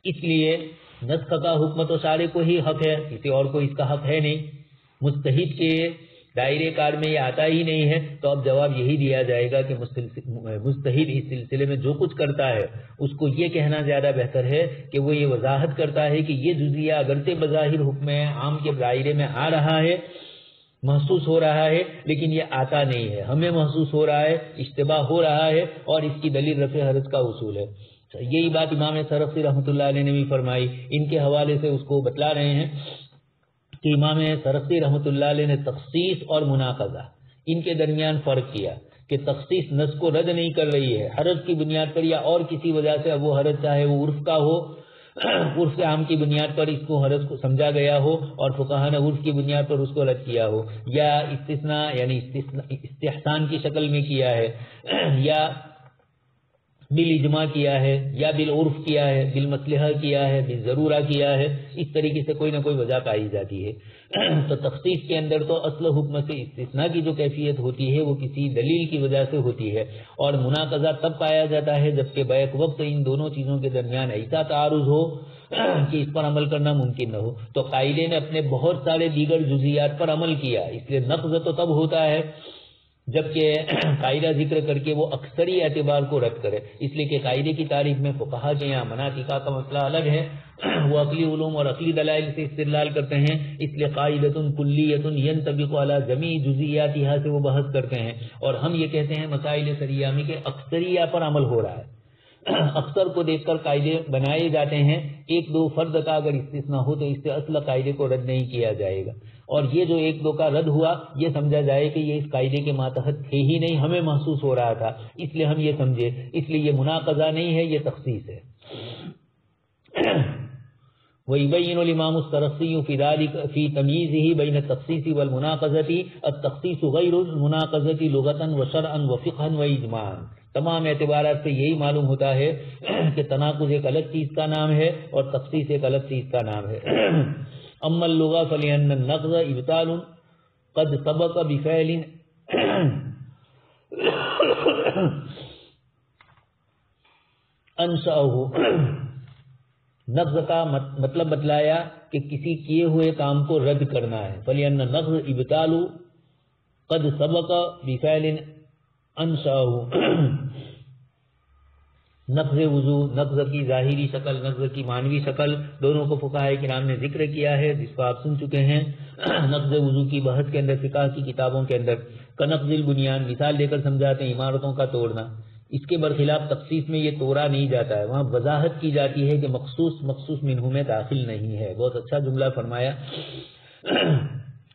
اس لیے نسخ کا حکم تو سارے کو ہی حق ہے، کسی اور کو اس کا حق ہے نہیں، مجتہد کے دائرے کار میں یہ آتا ہی نہیں ہے، تو اب جواب یہی دیا جائے گا کہ مجتہد اس سلسلے میں جو کچھ کرتا ہے اس کو یہ کہنا زیادہ بہتر ہے کہ وہ یہ وضاحت کرتا ہے کہ یہ جزیہ اگرچہ بظاہر حکم عام کے دائرے میں آ رہا ہے، محسوس ہو رہا ہے، لیکن یہ آتا نہیں ہے، ہمیں محسوس ہو رہا ہے، اشتباہ ہو رہا ہے، اور اس کی دلیل رفع حرج کا اصول ہے۔ یہی بات امام سرخسی رحمۃ اللہ علیہ نے بھی فرمائی، ان کے حوالے سے اس کو بتلا رہے ہیں کہ امام سرخسی رحمۃ اللہ علیہ نے تخصیص اور مناقضہ ان کے درمیان فرق کیا کہ تخصیص نص کو رد نہیں کر رہی ہے، حرج کی بنیاد پر یا اور کسی وجہ سے، اب وہ حرج چاہے وہ عرف کا ہو، عرف عام کی بنیاد پر اس کو حرج کو سمجھا گیا ہو اور فقہاء نے عرف کی بنیاد پر اس کو رد کیا ہو، یا استثناء یعنی استحسان کی شکل میں کیا ہے، یا بالاجماع کیا ہے، یا بالعرف کیا ہے، بالمصلحہ کیا ہے، بالضرورہ کیا ہے، اس طریقے سے کوئی نہ کوئی وجہ پائی جاتی ہے۔ تو تخصیص کے اندر تو اصل حکم سے استثناء کی جو کیفیت ہوتی ہے وہ کسی دلیل کی وجہ سے ہوتی ہے، اور مناقضہ تب پایا جاتا ہے جبکہ بیک وقت ان دونوں چیزوں کے درمیان ایسا تعارض ہو کہ اس پر عمل کرنا ممکن نہ ہو۔ تو قائلے نے اپنے بہت سارے دیگر جزیات پر عمل کیا، اس لیے نقض تو تب ہوتا ہے جبکہ قاعدہ ذکر کر کے وہ اکثری اعتبار کو رد کرے، اس لیے کہ قاعدے کی تعریف میں فقہا کے یہاں مناطقہ کا مسئلہ الگ ہے، وہ عقلی علوم اور عقلی دلائل سے استدلال کرتے ہیں، اس لیے قاعدۃ کلیۃ ینطبق علی جمیع جزئیاتها سے وہ بحث کرتے ہیں، اور ہم یہ کہتے ہیں مسائل شرعیہ میں کہ اکثریہ پر عمل ہو رہا ہے، اکثر کو دیکھ کر قاعدے بنائے جاتے ہیں، ایک دو فرد کا اگر استثناء ہو تو اس سے اصل قاعدے کو رد نہیں کیا جائے گا، اور یہ جو ایک دو کا رد ہوا یہ سمجھا جائے کہ یہ اس قاعدے کے ماتحت تھے ہی نہیں، ہمیں محسوس ہو رہا تھا اس لیے ہم یہ سمجھے، اس لیے یہ مناقضہ نہیں ہے، یہ تخصیص ہے۔ وَيُبَيِّنُ الْإِمَامُ السَّرَخْسِيُّ فِي ذَلِكَ فِي تَمْيِيزِهِ بَيْنَ التَّخْصِيصِ وَالْمُنَاقَضَةِ التَّخْصِيصُ غَيْرُ الْمُنَاقَضَةِ لُغَةً وَشَرْعًا وَفِقْهًا وَإِجْمَاعًا۔ تمام اعتبارات سے یہی معلوم ہوتا ہے کہ تناقض ایک الگ چیز کا نام ہے اور تخصیص ایک الگ چیز کا نام ہے۔ اما اللغة فلأن النقض ابطال قد سبق بفعل انشأه، نقض کا مطلب بتلایا کہ کسی کیے ہوئے کام کو رد کرنا ہے، فلأن النقض ابطال قد سبق بفعل انشأه، نقض وضو، نقض کی ظاہری شکل، نقض کی معنوی شکل، دونوں کو فقہاء کرام نے ذکر کیا ہے جس کو آپ سن چکے ہیں۔ نقض وضو کی بحث کے اندر، فقہ کی کتابوں کے اندر کنقض البنیان مثال دے کر سمجھاتے ہیں عمارتوں کا توڑنا. اس کے برخلاف تخصیص میں یہ توڑا نہیں جاتا ہے، وہاں وضاحت کی جاتی ہے کہ مخصوص منہ میں داخل نہیں ہے. بہت اچھا جملہ فرمایا.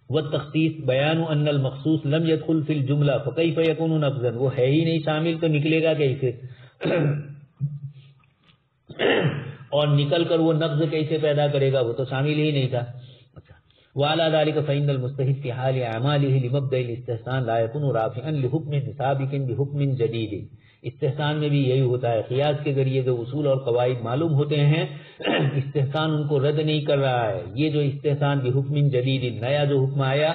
والتخصیص بیان ان المخصوص لم يدخل في الجملہ فكيف يكون نقضا، وہ ہے ہی نہیں شامل تو نکلے گا کیسے، اور نکل کر وہ نقض کیسے پیدا کرے گا، وہ تو شامل ہی نہیں تھا. وعلى ذلك فإن المستحب في حال أعماله لمبدأ الاستحسان لا يكون رافعا لحكم سابق بحكم جديد. استحسان میں بھی یہی ہوتا ہے، قیاس کے ذریعے جو اصول اور قواعد معلوم ہوتے ہیں استحسان ان کو رد نہیں کر رہا ہے. یہ جو استحسان بحکم جدید، نیا جو حکم آیا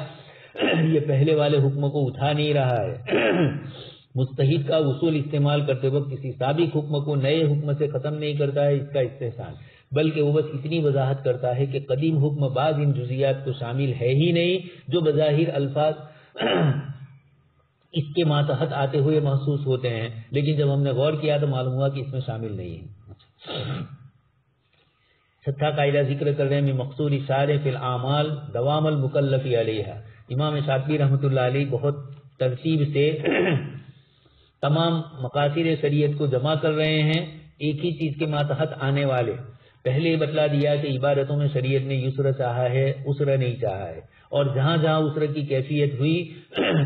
یہ پہلے والے حکموں کو اٹھا نہیں رہا ہے. مستحب کا اصول استعمال کرتے وقت کسی سابق حکم کو نئے حکم سے ختم نہیں کرتا ہے اس کا استحسان، بلکہ وہ بس اتنی وضاحت کرتا ہے کہ قدیم حکم بعض ان جزیات کو شامل ہے ہی نہیں جو بظاہر الفاظ اس کے ماتحت آتے ہوئے محسوس ہوتے ہیں، لیکن جب ہم نے غور کیا تو معلوم ہوا کہ اس میں شامل نہیں ہے. چھٹا قاعدہ ذکر کر رہے ہیں مقصود اشارے فی الاعمال دوام المکلف علیہا. امام شاطبی رحمۃ اللہ علیہ بہت ترتیب سے تمام مقاصد شریعت کو جمع کر رہے ہیں ایک ہی چیز کے ماتحت آنے والے. پہلے بتلا دیا کہ عبادتوں میں شریعت نے یسر چاہا ہے، عسر نہیں چاہا ہے، اور جہاں جہاں عسر کی کیفیت ہوئی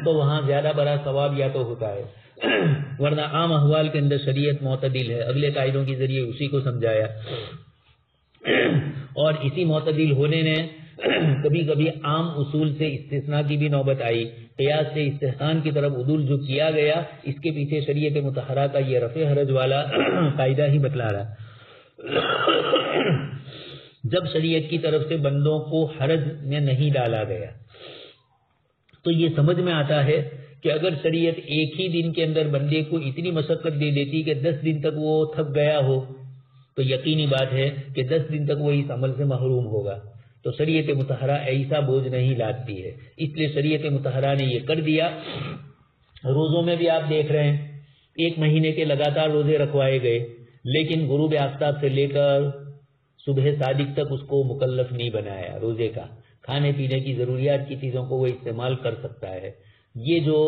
تو وہاں زیادہ بڑا ثواب یا تو ہوتا ہے، ورنہ عام احوال کے اندر شریعت معتدل ہے. اگلے قاعدوں کے ذریعے اسی کو سمجھایا، اور اسی معتدل ہونے نے کبھی کبھی عام اصول سے استثناء کی بھی نوبت آئی. قیاس سے استحسان کی طرف عدول جو کیا گیا اس کے پیچھے شریعت مطہرہ کا یہ رفع حرج والا قاعدہ ہی بتلا رہا. جب شریعت کی طرف سے بندوں کو حرج میں نہیں ڈالا گیا تو یہ سمجھ میں آتا ہے کہ اگر شریعت ایک ہی دن کے اندر بندے کو اتنی مشقت دے دیتی کہ 10 دن تک وہ تھک گیا ہو تو یقینی بات ہے کہ 10 دن تک وہ اس عمل سے محروم ہوگا. تو شریعت مطہرہ ایسا بوجھ نہیں لاتی ہے، اس لیے شریعت مطہرہ نے یہ کر دیا. روزوں میں بھی آپ دیکھ رہے ہیں 1 مہینے کے لگاتار روزے رکھوائے گئے، لیکن غروب آفتاب سے لے کر صبح صادق تک اس کو مکلف نہیں بنایا مرغے کا. کھانے پینے کی ضروریات کی چیزوں کو وہ استعمال کر سکتا ہے. یہ جو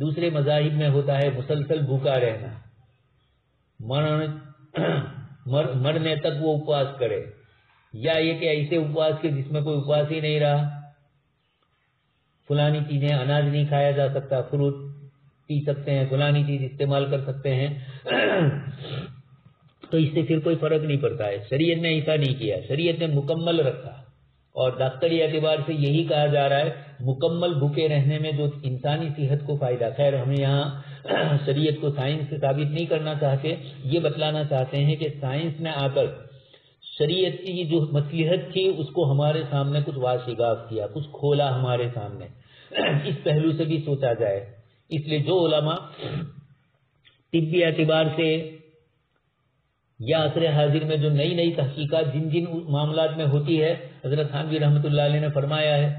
دوسرے مذاہب میں ہوتا ہے مسلسل بھوکا رہنا، مرنے تک وہ اپواس کرے، یا یہ کہ ایسے اپواس کے جس میں کوئی اپواس ہی نہیں رہا، فلانی چیزیں اناج نہیں کھایا جا سکتا، فروٹ پی سکتے ہیں، فلانی چیز استعمال کر سکتے ہیں، تو اس سے پھر کوئی فرق نہیں پڑتا ہے. شریعت نے ایسا نہیں کیا، شریعت نے مکمل رکھا، اور ڈاکٹری اعتبار سے یہی کہا جا رہا ہے مکمل بھوکے رہنے میں جو انسانی صحت کو فائدہ. خیر ہمیں یہاں شریعت کو سائنس سے ثابت نہیں کرنا چاہتے، یہ بتلانا چاہتے ہیں کہ سائنس نے آ کر شریعت کی جو مصلحت تھی اس کو ہمارے سامنے کچھ واشگاف کیا، کچھ کھولا ہمارے سامنے. اس پہلو سے بھی سوچا جائے. اس لیے جو علماء طبی اعتبار سے یا عصر حاضر میں جو نئی نئی تحقیقات جن معاملات میں ہوتی ہے، حضرت تھانوی رحمۃ اللہ علیہ نے فرمایا ہے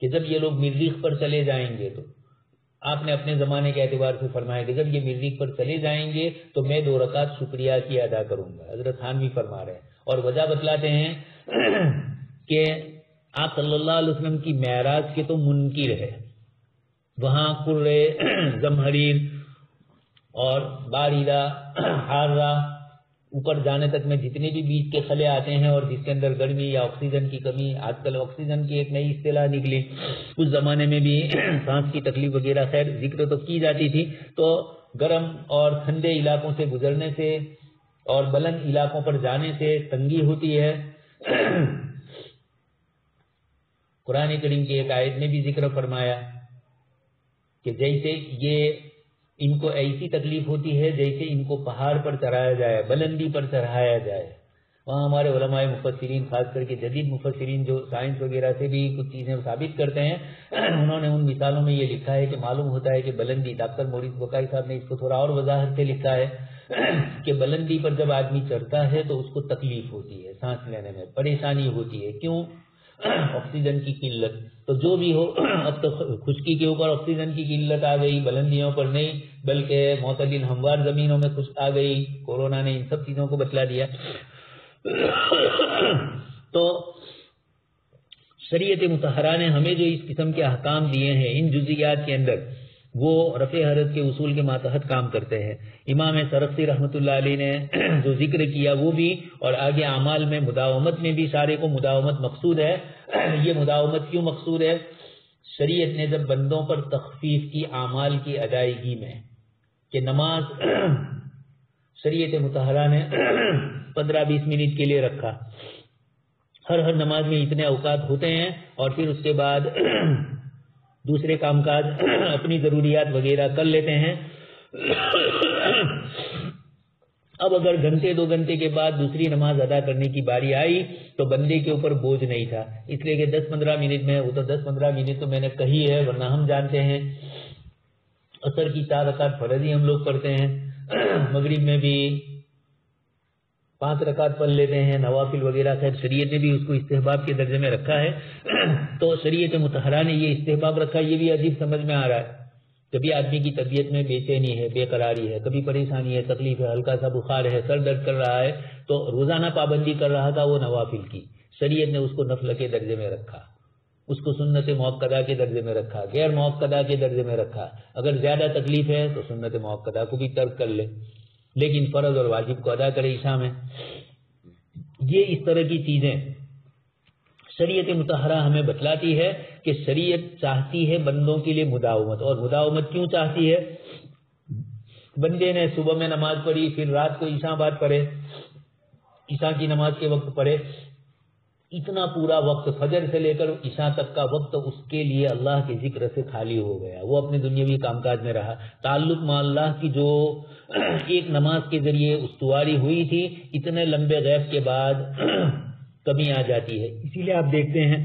کہ جب یہ لوگ مریخ پر چلے جائیں گے، تو آپ نے اپنے زمانے کے اعتبار سے فرمایا کہ جب یہ مریخ پر چلے جائیں گے تو میں 2 رکعت شکریہ کی ادا کروں گا. حضرت تھانوی فرما رہے ہیں، اور وجہ بتلاتے ہیں کہ آپ صلی اللہ علیہ وسلم کی معراج کے تو منکر ہے، وہاں قرے زمہریر اور باریدہ حارہ اوپر جانے تک میں جتنے بھی بیچ کے خلے آتے ہیں اور جس کے اندر گرمی یا آکسیجن کی کمی، آج کل آکسیجن کی ایک نئی اصطلاح نکلی، اس زمانے میں بھی سانس کی تکلیف وغیرہ خیر ذکر تو کی جاتی تھی. تو گرم اور ٹھنڈے علاقوں سے گزرنے سے اور بلند علاقوں پر جانے سے تنگی ہوتی ہے. قرآن کریم کی ایک آیت نے بھی ذکر فرمایا کہ جیسے یہ ان کو ایسی تکلیف ہوتی ہے جیسے ان کو پہاڑ پر چڑھایا جائے، بلندی پر چڑھایا جائے. وہاں ہمارے علماء مفسرین، خاص کر کے جدید مفسرین جو سائنس وغیرہ سے بھی کچھ چیزیں ثابت کرتے ہیں، انہوں نے ان مثالوں میں یہ لکھا ہے کہ معلوم ہوتا ہے کہ بلندی، ڈاکٹر مورس بکائی صاحب نے اس کو تھوڑا اور وضاحت سے لکھا ہے کہ بلندی پر جب آدمی چڑھتا ہے تو اس کو تکلیف ہوتی ہے، سانس لینے میں پریشانی ہوتی ہے. کیوں؟ آکسیجن کی قلت. تو جو بھی ہو، اب تو خشکی کے اوپر آکسیجن کی قلت آ گئی، بلندیوں پر نہیں بلکہ معتدل ہموار زمینوں میں خشک آ گئی. کورونا نے ان سب چیزوں کو بتلا دیا. تو شریعت مطہرہ نے ہمیں جو اس قسم کے احکام دیے ہیں ان جزیات کے اندر، وہ رفع حرج کے اصول کے ماتحت کام کرتے ہیں۔ امام سرخسی رحمۃ اللہ علیہ نے جو ذکر کیا وہ بھی، اور آگے اعمال میں مداومت میں بھی سارے کو مداومت مقصود ہے۔ یہ مداومت کیوں مقصود ہے؟ شریعت نے جب بندوں پر تخفیف کی اعمال کی ادائیگی میں، کہ نماز شریعت مطہرہ نے 15-20 منٹ کے لیے رکھا، ہر نماز میں اتنے اوقات ہوتے ہیں، اور پھر اس کے بعد دوسرے کام کاج اپنی ضروریات وغیرہ کر لیتے ہیں۔ اب اگر گھنٹے 2 گھنٹے کے بعد دوسری نماز ادا کرنے کی باری آئی تو بندے کے اوپر بوجھ نہیں تھا، اس لیے کہ 10-15 منٹ میں، وہ تو 10-15 منٹ تو میں نے کہی ہے، ورنہ ہم جانتے ہیں عصر کی 4 رکعت فرض ہی ہم لوگ پڑھتے ہیں، مغرب میں بھی 5 رکعت پڑھ لیتے ہیں، نوافل وغیرہ۔ خیر شریعت نے بھی اس کو استحباب کے درجے میں رکھا ہے، تو شریعت مطہرہ نے یہ استحباب رکھا۔ یہ بھی عجیب سمجھ میں آ رہا ہے، کبھی آدمی کی طبیعت میں بے چینی ہے، بے قراری ہے، کبھی پریشانی ہے، تکلیف ہے، ہلکا سا بخار ہے، سر درد کر رہا ہے، تو روزانہ پابندی کر رہا تھا وہ نوافل کی، شریعت نے اس کو نفل کے درجے میں رکھا، اس کو سنت موقدہ کے درجے میں رکھا، غیر موقدہ کے درجے میں رکھا۔ اگر زیادہ تکلیف ہے تو سنت موقدہ کو بھی ترک کر لے، لیکن فرض اور واجب کو ادا کرے عشاء میں۔ یہ اس طرح کی چیزیں شریعت مطہرہ ہمیں بتلاتی ہے کہ شریعت چاہتی ہے بندوں کے لیے مداومت، اور مداومت کیوں چاہتی ہے؟ بندے نے صبح میں نماز پڑھی، پھر رات کو عشاء بعد پڑھے، عشاء کی نماز کے وقت پڑھے، اتنا پورا وقت فجر سے لے کر عشاء تک کا وقت اس کے لیے اللہ کے ذکر سے خالی ہو گیا، وہ اپنے دنیاوی کام کاج میں رہا۔ تعلق مع اللہ کی جو ایک نماز کے ذریعے استواری ہوئی تھی، اتنے لمبے غیب کے بعد کمی آ جاتی ہے۔ اسی لیے آپ دیکھتے ہیں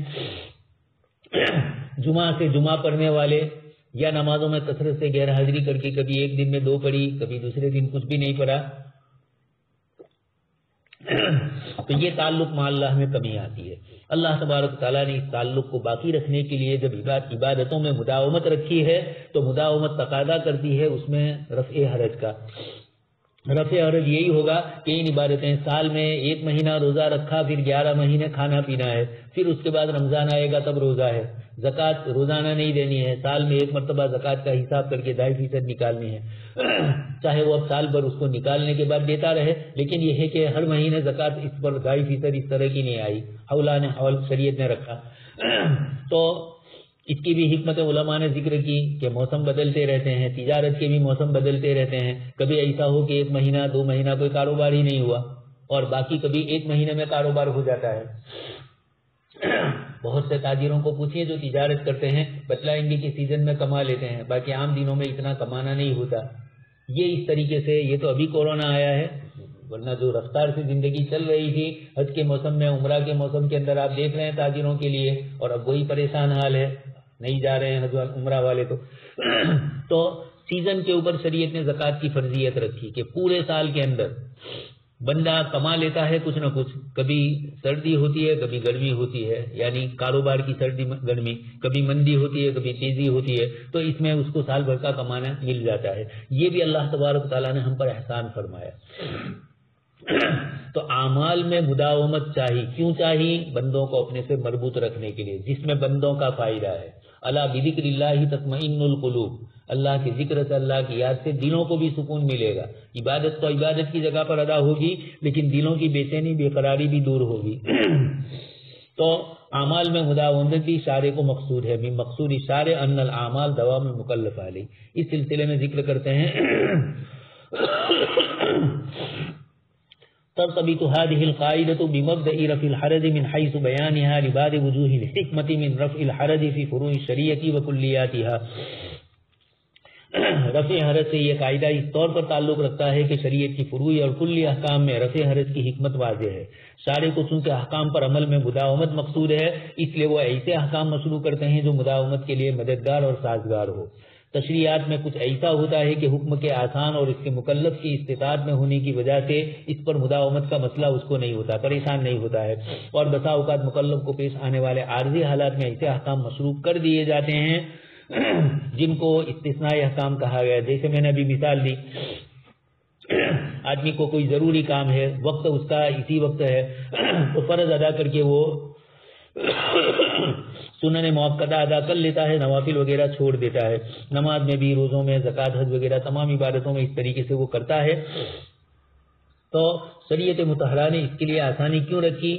جمعہ سے جمعہ پڑھنے والے یا نمازوں میں کثرت سے غیر حاضری کر کے کبھی ایک دن میں 2 پڑھی، کبھی دوسرے دن کچھ بھی نہیں پڑھا، تو یہ تعلق مع اللہ میں کمی آتی ہے۔ اللہ تبارک تعالیٰ نے اس تعلق کو باقی رکھنے کے لیے جب عبادتوں میں مداومت رکھی ہے تو مداومت تقاضا کرتی ہے اس میں رفع حرج کا۔ رفع حرج یہی ہوگا کہ ان عبادتیں سال میں 1 مہینہ روزہ رکھا، پھر 11 مہینے کھانا پینا ہے، پھر اس کے بعد رمضان آئے گا تب روزہ ہے، زکوٰۃ روزانہ نہیں دینی ہے، سال میں 1 مرتبہ زکوٰۃ کا حساب کر کے 2.5% نکالنی ہے، چاہے وہ اب سال بھر اس کو نکالنے کے بعد دیتا رہے، لیکن یہ ہے کہ ہر مہینے زکوٰۃ اس پر 2.5% اس طرح کی نہیں آئی، حولان حول شریعت نے رکھا۔ تو اس کی بھی حکمت علماء نے ذکر کی کہ موسم بدلتے رہتے ہیں، تجارت کے بھی موسم بدلتے رہتے ہیں، کبھی ایسا ہو کہ 1 مہینہ 2 مہینہ کوئی کاروبار ہی نہیں ہوا، اور باقی کبھی 1 مہینے میں کاروبار ہو جاتا ہے۔ بہت سے تاجروں کو پوچھیے جو تجارت کرتے ہیں، بتلائیں گے کہ سیزن میں کما لیتے ہیں، باقی عام دنوں میں اتنا کمانا نہیں ہوتا۔ یہ اس طریقے سے، یہ تو ابھی کورونا آیا ہے، ورنہ جو رفتار سے زندگی چل رہی تھی حج کے موسم میں، عمرہ کے موسم کے اندر آپ دیکھ رہے ہیں تاجروں کے لیے، اور اب وہی پریشان حال ہے، نہیں جا رہے ہیں حج عمرہ والے تو سیزن کے اوپر شریعت نے زکوٰۃ کی فرضیت رکھی کہ پورے سال کے اندر بندہ کما لیتا ہے کچھ نہ کچھ، کبھی سردی ہوتی ہے کبھی گرمی ہوتی ہے، یعنی کاروبار کی سردی گرمی، کبھی مندی ہوتی ہے کبھی تیزی ہوتی ہے، تو اس میں اس کو سال بھر کا کمانا مل جاتا ہے۔ یہ بھی اللہ تبارک تعالیٰ نے ہم پر احسان فرمایا۔ تو اعمال میں مداومت چاہیے، کیوں چاہیے؟ بندوں کو اپنے سے مربوط رکھنے کے لیے، جس میں بندوں کا فائدہ ہے۔ الا بذکر اللہ تطمئن القلوب، اللہ کے ذکر سے، اللہ کی یاد سے دلوں کو بھی سکون ملے گا۔ عبادت تو عبادت کی جگہ پر ادا ہوگی، لیکن دلوں کی بے چینی بے قراری بھی دور ہوگی۔ تو اعمال میں مداومت بھی اشارے کو مقصود ہے، من مقصود اشارے ان الاعمال دوام مکلف علیہ۔ اس سلسلے میں ذکر کرتے ہیں ترتبط هذه القاعدة بمبدأ رفع الحرج من حيث بيانها لبعض وجوه الحكمة من رفع الحرج في فروع الشريعة وكلياتها۔ رفع حرج سے یہ قاعدہ اس طور پر تعلق رکھتا ہے کہ شریعت کی فروعی اور کلی احکام میں رفع حرج کی حکمت واضح ہے۔ سارے کو چونکہ احکام پر عمل میں مداومت مقصود ہے، اس لیے وہ ایسے احکام مشروع کرتے ہیں جو مداومت کے لیے مددگار اور سازگار ہو۔ تشریعات میں کچھ ایسا ہوتا ہے کہ حکم کے آسان اور اس کے مکلف کی استطاعت میں ہونے کی وجہ سے اس پر مداومت کا مسئلہ اس کو نہیں ہوتا، پریشان نہیں ہوتا ہے، اور بسا اوقات مکلف کو پیش آنے والے عارضی حالات میں ایسے احکام مشروع کر دیے جاتے ہیں جن کو استثنائی احکام کہا گیا۔ جیسے میں نے ابھی مثال دی، آدمی کو کوئی ضروری کام ہے، وقت اس کا اسی وقت ہے، تو فرض ادا کر کے وہ سنن موقدہ ادا کر لیتا ہے، نوافل وغیرہ چھوڑ دیتا ہے، نماز میں بھی، روزوں میں، زکوٰۃ، حج وغیرہ تمام عبادتوں میں اس طریقے سے وہ کرتا ہے. تو شریعت مطہرہ نے اس کے لیے آسانی کیوں رکھی؟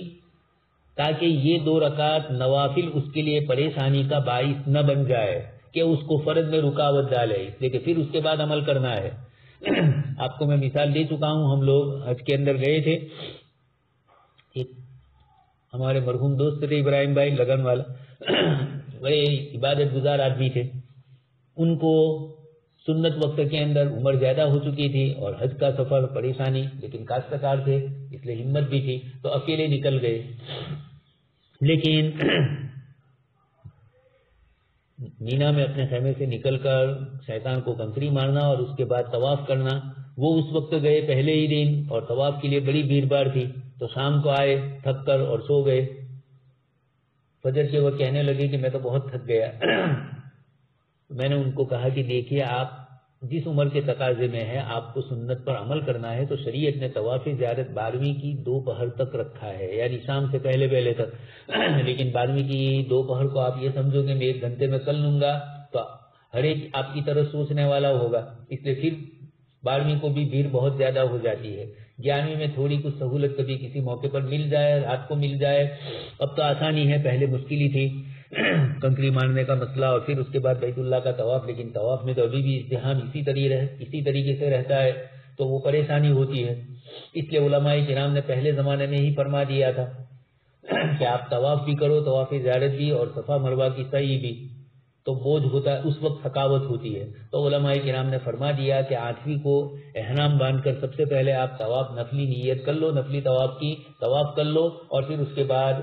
تاکہ یہ 2 رکعت نوافل اس کے لیے پریشانی کا باعث نہ بن جائے کہ اس کو فرض میں رکاوٹ ڈالے، اس لیے کہ پھر اس کے بعد عمل کرنا ہے. آپ کو میں مثال دے چکا ہوں، ہم لوگ حج کے اندر گئے تھے، ایک ہمارے مرحوم دوست تھے ابراہیم بھائی لگن والا، بڑے عبادت گزار آدمی تھے. ان کو سنت وقت کے اندر عمر زیادہ ہو چکی تھی اور حج کا سفر پریشانی، لیکن کاشتکار تھے اس لیے ہمت بھی تھی، تو اکیلے نکل گئے. لیکن مینا میں اپنے خیمے سے نکل کر شیطان کو کنکری مارنا اور اس کے بعد طواف کرنا، وہ اس وقت گئے پہلے ہی دن، اور طواف کے لیے بڑی بھیڑ بھاڑ تھی، تو شام کو آئے تھک کر اور سو گئے. فجر کے وہ کہنے لگے کہ میں تو بہت تھک گیا. میں نے ان کو کہا کہ دیکھیے، آپ جس عمر کے تقاضے میں ہے، آپ کو سنت پر عمل کرنا ہے، تو شریعت نے طواف زیارت 12ویں کی 2 پہر تک رکھا ہے، یعنی شام سے پہلے تک. لیکن 12ویں کی 2 پہر کو آپ یہ سمجھو کہ میں 1 گھنٹے میں کر لوں گا، تو ہر ایک آپ کی طرح سوچنے والا ہوگا، اس لیے پھر 12ویں کو بھی بھیڑ بہت زیادہ ہو جاتی ہے. 11ویں میں تھوڑی کچھ سہولت کبھی کسی موقع پر مل جائے، رات کو مل جائے، اب تو آسانی ہے، پہلے مشکل ہی تھی کنکری مارنے کا مسئلہ اور پھر اس کے بعد بیت اللہ کا طواف. لیکن طواف میں تو ابھی بھی ازدحام اسی طریقے سے رہتا ہے، تو وہ پریشانی ہوتی ہے. اس لیے علماء کرام نے پہلے زمانے میں ہی فرما دیا تھا کہ آپ طواف بھی کرو، طواف زیارت بھی، اور صفا مروہ کی سعی بھی. تو بوجھ ہوتا ہے، اس وقت تھکاوٹ ہوتی ہے، تو علماء کرام نے فرما دیا کہ 8ویں کو احرام باندھ کر سب سے پہلے آپ طواف نفلی نیت کر لو، نفلی طواف کی طواف کر لو، اور پھر اس کے بعد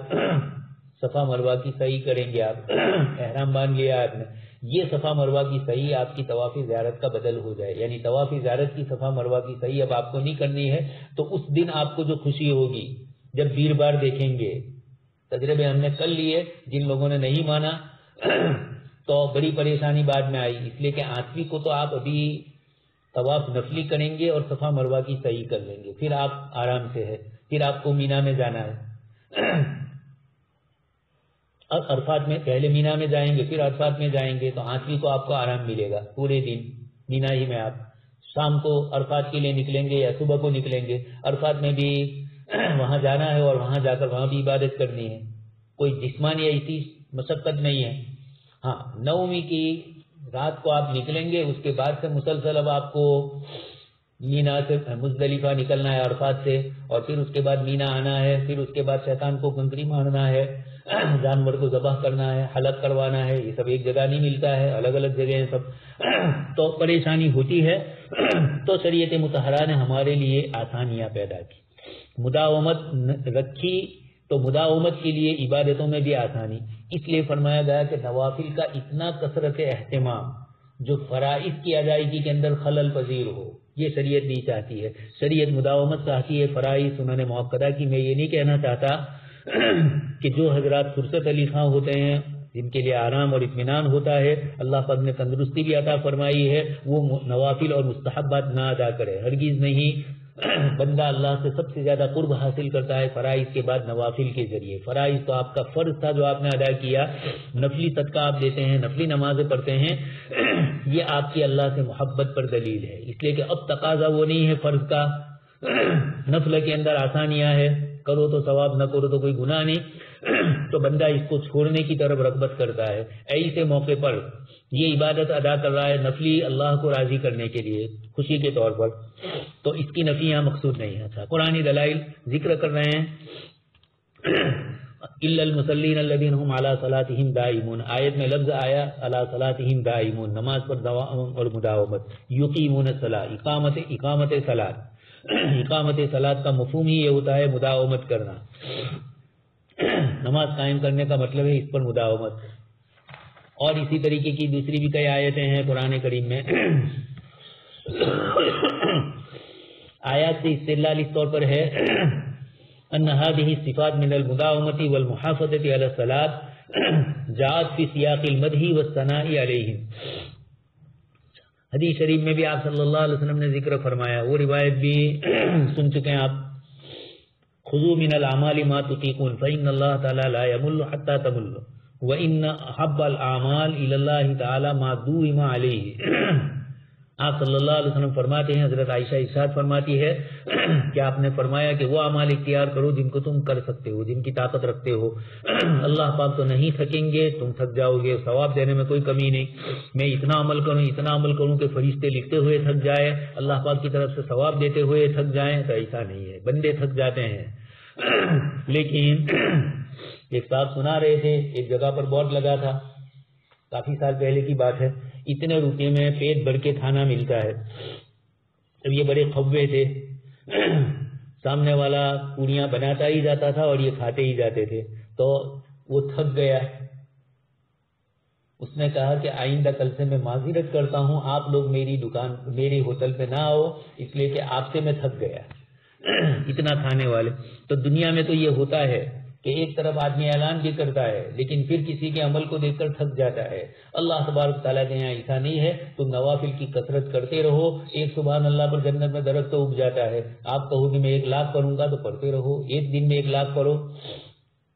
صفا مروہ کی سعی کریں گے. آپ احرام باندھ لیا آپ نے، یہ صفا مروہ کی سعی آپ کی طواف زیارت کا بدل ہو جائے، یعنی طواف زیارت کی صفا مروہ کی سعی اب آپ کو نہیں کرنی ہے. تو اس دن آپ کو جو خوشی ہوگی جب بھیڑ بھاڑ دیکھیں گے، تجربے ہم نے کر لیے، جن لوگوں نے نہیں مانا تو بڑی پریشانی بعد میں آئی. اس لیے کہ 8ویں کو تو آپ ابھی طواف نفلی کریں گے اور صفا مروہ کی سعی کر لیں گے، پھر آپ آرام سے ہے، پھر آپ کو مینا میں جانا ہے. اب عرفات میں پہلے مینا میں جائیں گے، پھر عرفات میں جائیں گے، تو 8ویں کو آپ کو آرام ملے گا، پورے دن مینا ہی میں. آپ شام کو عرفات کے لیے نکلیں گے یا صبح کو نکلیں گے، عرفات میں بھی وہاں جانا ہے اور وہاں جا کر وہاں بھی عبادت کرنی ہے، کوئی جسمانی ایسی مشقت نہیں ہے. ہاں 9ویں کی رات کو آپ نکلیں گے، اس کے بعد سے مسلسل اب آپ کو مینا سے مزدلفہ نکلنا ہے عرفات سے، اور پھر اس کے بعد مینا آنا ہے، پھر اس کے بعد شیطان کو کنکری مارنا ہے، جانور کو ذبح کرنا ہے، حلق کروانا ہے. یہ سب ایک جگہ نہیں ملتا ہے، الگ الگ جگہ ہیں سب، تو پریشانی ہوتی ہے. تو شریعت مطہرہ نے ہمارے لیے آسانیاں پیدا کی، مداومت رکھی، تو مداومت کے لیے عبادتوں میں بھی آسانی. اس لیے فرمایا گیا کہ نوافل کا اتنا کثرت اہتمام جو فرائض کی ادائیگی کے اندر خلل پذیر ہو، یہ شریعت نہیں چاہتی ہے. شریعت مداومت چاہتی ہے فرائض سنن موقدہ کی. میں یہ نہیں کہنا چاہتا کہ جو حضرات فرصت علی خاں ہوتے ہیں، جن کے لیے آرام اور اطمینان ہوتا ہے، اللہ پاک نے تندرستی بھی عطا فرمائی ہے، وہ نوافل اور مستحبات نہ ادا کرے، ہرگز نہیں. بندہ اللہ سے سب سے زیادہ قرب حاصل کرتا ہے فرائض کے بعد نوافل کے ذریعے. فرائض تو آپ کا فرض تھا جو آپ نے ادا کیا، نفلی صدقہ آپ دیتے ہیں، نفلی نمازیں پڑھتے ہیں، یہ آپ کی اللہ سے محبت پر دلیل ہے. اس لیے کہ اب تقاضا وہ نہیں ہے فرض کا، نفل کے اندر آسانیاں ہے، کرو تو ثواب، نہ کرو تو کوئی گناہ نہیں، تو بندہ اس کو چھوڑنے کی طرف رغبت کرتا ہے. ایسے موقع پر یہ عبادت ادا کر رہا ہے نفلی، اللہ کو راضی کرنے کے لیے، خوشی کے طور پر، تو اس کی نفی یہاں مقصود نہیں ہے. اچھا، قرآنی دلائل ذکر کر رہے ہیں. الا المصلین الذین هم علی صلاتهم دائمون، آیت میں لفظ آیا علی صلاتهم دائمون، نماز پر دوام اور مداومت. یقیمون الصلاۃ، اقامت صلاۃ، اقامت صلاۃ کا مفہوم ہی یہ ہوتا ہے مداومت کرنا. نماز قائم کرنے کا مطلب ہے اس پر مداومت. اور اسی طریقے کی دوسری بھی کئی آیتیں ہیں قرآن کریم میں. آیات سے استدلال اس طور پر ہے ان هذه الصفات من المداومة والمحافظة على الصلاة جاءت في سیاق المدح والثناء علیہم. حدیث شریف میں بھی آپ صلی اللہ علیہ وسلم نے ذکر فرمایا، وہ روایت بھی سن چکے ہیں آپ. خذوا من الاعمال ما تطيقون فإن اللہ تعالی لا يمل حتى تملوا وإن أحب الأعمال إلى الله تعالی ما دوم علیہ۔ آپ صلی اللہ علیہ وسلم فرماتے ہیں، حضرت عائشہ ارشاد فرماتی ہے کہ آپ نے فرمایا کہ وہ اعمال اختیار کرو جن کو تم کر سکتے ہو، جن کی طاقت رکھتے ہو۔ اللہ پاک تو نہیں تھکیں گے، تم تھک جاؤ گے، ثواب دینے میں کوئی کمی نہیں۔ میں اتنا عمل کروں کہ فرشتے لکھتے ہوئے تھک جائے، اللہ پاک کی طرف سے ثواب دیتے ہوئے تھک جائیں، تو ایسا نہیں ہے، بندے تھک جاتے ہیں۔ لیکن ایک صاحب سنا رہے تھے، ایک جگہ پر بورڈ لگا تھا، کافی سال پہلے کی بات ہے، اتنے روپے میں پیٹ بھر کے کھانا ملتا ہے۔ اب یہ بڑے خوے تھے، سامنے والا پوریاں بناتا ہی جاتا تھا اور یہ کھاتے ہی جاتے تھے، تو وہ تھک گیا۔ اس نے کہا کہ آئندہ کل سے میں معذرت کرتا ہوں، آپ لوگ میری ہوٹل پہ نہ آؤ، اس لیے کہ آپ سے میں تھک گیا اتنا کھانے والے۔ تو دنیا میں تو یہ ہوتا ہے کہ ایک طرف آدمی اعلان بھی کرتا ہے لیکن پھر کسی کے عمل کو دیکھ کر تھک جاتا ہے۔ اللہ تبارک تعالیٰ کے یہاں ایسا نہیں ہے، تم نوافل کی کثرت کرتے رہو، ایک سبحان اللہ پر جنت میں درخت تو اگ جاتا ہے۔ آپ کہو کہ میں 1 لاکھ پڑھوں گا تو پڑھتے رہو، ایک دن میں 1 لاکھ پڑھو،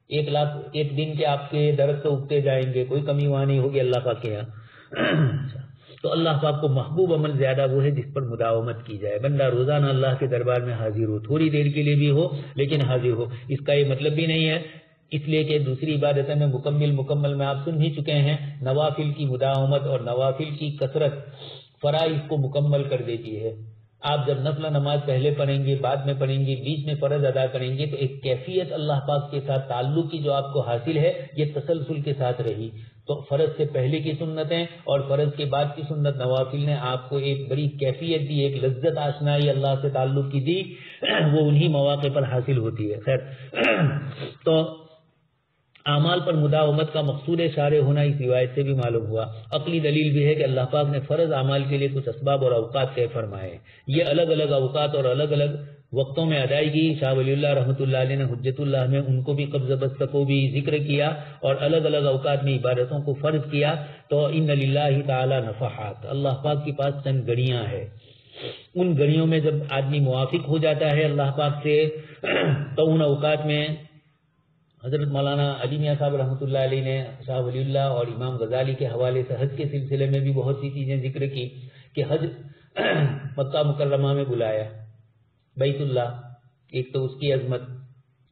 1 لاکھ ایک دن کے آپ کے درخت تو اگتے جائیں گے، کوئی کمی وہاں نہیں ہوگی اللہ پاک کے یہاں۔ تو اللہ پاک کو محبوب عمل زیادہ وہ ہے جس پر مداومت کی جائے، بندہ روزانہ اللہ کے دربار میں حاضر ہو، تھوڑی دیر کے لیے بھی ہو لیکن حاضر ہو۔ اس کا یہ مطلب بھی نہیں ہے اس لیے کہ دوسری عبادتیں میں مکمل میں آپ سن ہی چکے ہیں، نوافل کی مداومت اور نوافل کی کثرت فرائض کو مکمل کر دیتی ہے۔ آپ جب نفل نماز پہلے پڑھیں گے، بعد میں پڑھیں گے، بیچ میں فرض ادا کریں گے، تو ایک کیفیت اللہ پاک کے ساتھ تعلق کی جو آپ کو حاصل ہے یہ تسلسل کے ساتھ رہی۔ تو فرض سے پہلے کی سنتیں اور فرض کے بعد کی سنت نوافل نے آپ کو ایک بڑی کیفیت دی، ایک لذت آشنائی اللہ سے تعلق کی دی، وہ انہی مواقع پر حاصل ہوتی ہے۔ خیر، تو اعمال پر مداومت کا مقصود شارع ہونا اس روایت سے بھی معلوم ہوا۔ عقلی دلیل بھی ہے کہ اللہ پاک نے فرض اعمال کے لیے کچھ اسباب اور اوقات طے فرمائے، یہ الگ الگ اوقات اور الگ الگ وقتوں میں ادائیگی۔ شاہ ولی اللہ رحمۃ اللہ علیہ نے حجت اللہ میں ان کو بھی قبض بست کو بھی ذکر کیا اور الگ الگ اوقات میں عبادتوں کو فرض کیا۔ تو ان للہ تعالی نفحات، اللہ پاک کے پاس چند گھڑیاں ہیں، ان گھڑیوں میں جب آدمی موافق ہو جاتا ہے اللہ پاک سے تو ان اوقات میں حضرت مولانا علی میاں صاحب رحمۃ اللہ علیہ نے شاہ ولی اللہ اور امام غزالی کے حوالے سے حج کے سلسلے میں بھی بہت سی چیزیں ذکر کی کہ حج مکہ مکرمہ میں بلایا، بیت اللہ، ایک تو اس کی عظمت،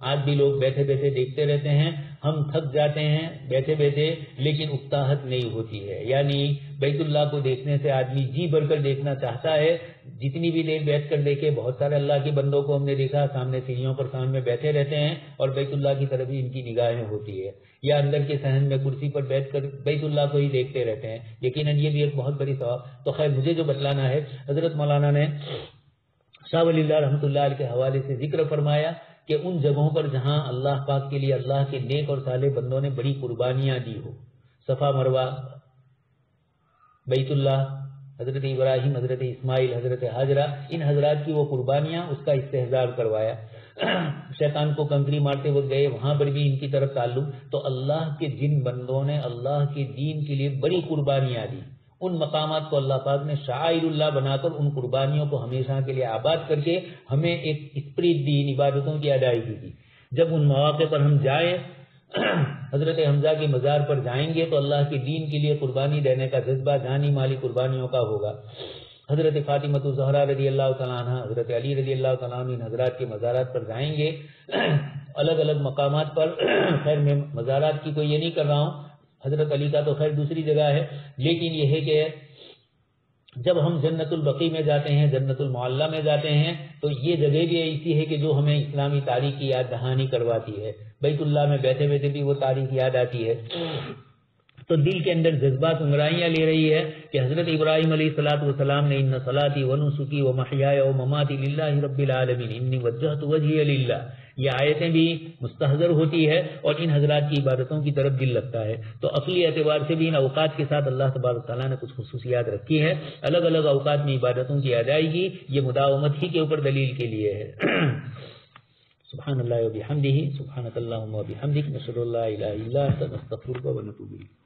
آج بھی لوگ بیٹھے بیٹھے دیکھتے رہتے ہیں، ہم تھک جاتے ہیں بیٹھے بیٹھے لیکن اکتاہٹ نہیں ہوتی ہے، یعنی بیت اللہ کو دیکھنے سے آدمی جی بھر کر دیکھنا چاہتا ہے، جتنی بھی دیر بیٹھ کر دیکھے۔ بہت سارے اللہ کے بندوں کو ہم نے دیکھا سامنے سیڑھیوں پر سامنے بیٹھے رہتے ہیں اور بیت اللہ کی طرف ہی ان کی نگاہیں ہوتی ہے، یا اندر کے صحن میں کرسی پر بیٹھ کر بیت اللہ کو ہی دیکھتے رہتے ہیں۔ یقیناً یہ بھی ایک بہت بڑی ثواب۔ تو خیر، مجھے جو بتلانا ہے، حضرت مولانا نے شاہ ولی اللہ رحمۃ اللہ علیہ کے حوالے سے ذکر فرمایا کہ ان جگہوں پر جہاں اللہ پاک کے لیے اللہ کے نیک اور صالح بندوں نے بڑی قربانیاں دی ہو، صفا مروہ، بیت اللہ، حضرت ابراہیم، حضرت اسماعیل، حضرت حاجرہ، ان حضرات کی وہ قربانیاں، اس کا استحضار کروایا۔ شیطان کو کنکری مارتے وقت گئے، وہاں پر بھی ان کی طرف تعلق۔ تو اللہ کے جن بندوں نے اللہ کے دین کے لیے بڑی قربانیاں دی، ان مقامات کو اللہ پاک نے شعائر اللہ بنا کر ان قربانیوں کو ہمیشہ کے لیے آباد کر کے ہمیں ایک اسپرٹ دی، ان عبادتوں کی ادائیگی کی۔ جب ان مواقع پر ہم جائیں، حضرت حمزہ کے مزار پر جائیں گے تو اللہ کے دین کے لیے قربانی دینے کا جذبہ جانی مالی قربانیوں کا ہوگا۔ حضرت فاطمۃ الزہرا رضی اللہ تعالیٰ عنہ، حضرت علی رضی اللہ تعالیٰ عنہ، ان حضرات کے مزارات پر جائیں گے، الگ الگ مقامات پر۔ خیر، میں مزارات کی کوئی یہ نہیں کر رہا ہوں، حضرت علی کا تو خیر دوسری جگہ ہے، لیکن یہ ہے کہ جب ہم جنت البقیع میں جاتے ہیں، جنت المعلی میں جاتے ہیں، تو یہ جگہ بھی ایسی ہے کہ جو ہمیں اسلامی تاریخ کی یاد دہانی کرواتی ہے۔ بیت اللہ میں بیٹھے بیٹھے بھی وہ تاریخ یاد آتی ہے، تو دل کے اندر جذبات انگرائیاں لے رہی ہے کہ حضرت ابراہیم علیہ الصلوۃ والسلام نے ان صلاتی و نسکی و محیای و مماتی للہ رب العالمین انی وجہت وجہی للہ، یہ آیتیں بھی مستحضر ہوتی ہے اور ان حضرات کی عبادتوں کی طرف دل لگتا ہے۔ تو عقلی اعتبار سے بھی ان اوقات کے ساتھ اللہ تبارک تعالیٰ نے کچھ خصوصیات رکھی ہے، الگ الگ اوقات میں عبادتوں کی ادائیگی، یہ مداومت ہی کے اوپر دلیل کے لیے ہے۔ سبحان اللہ و بحمدہ، سبحانک اللہم و بحمدک، نشہد ان لا الہ الا انت، نستغفرک و نتوب الیک۔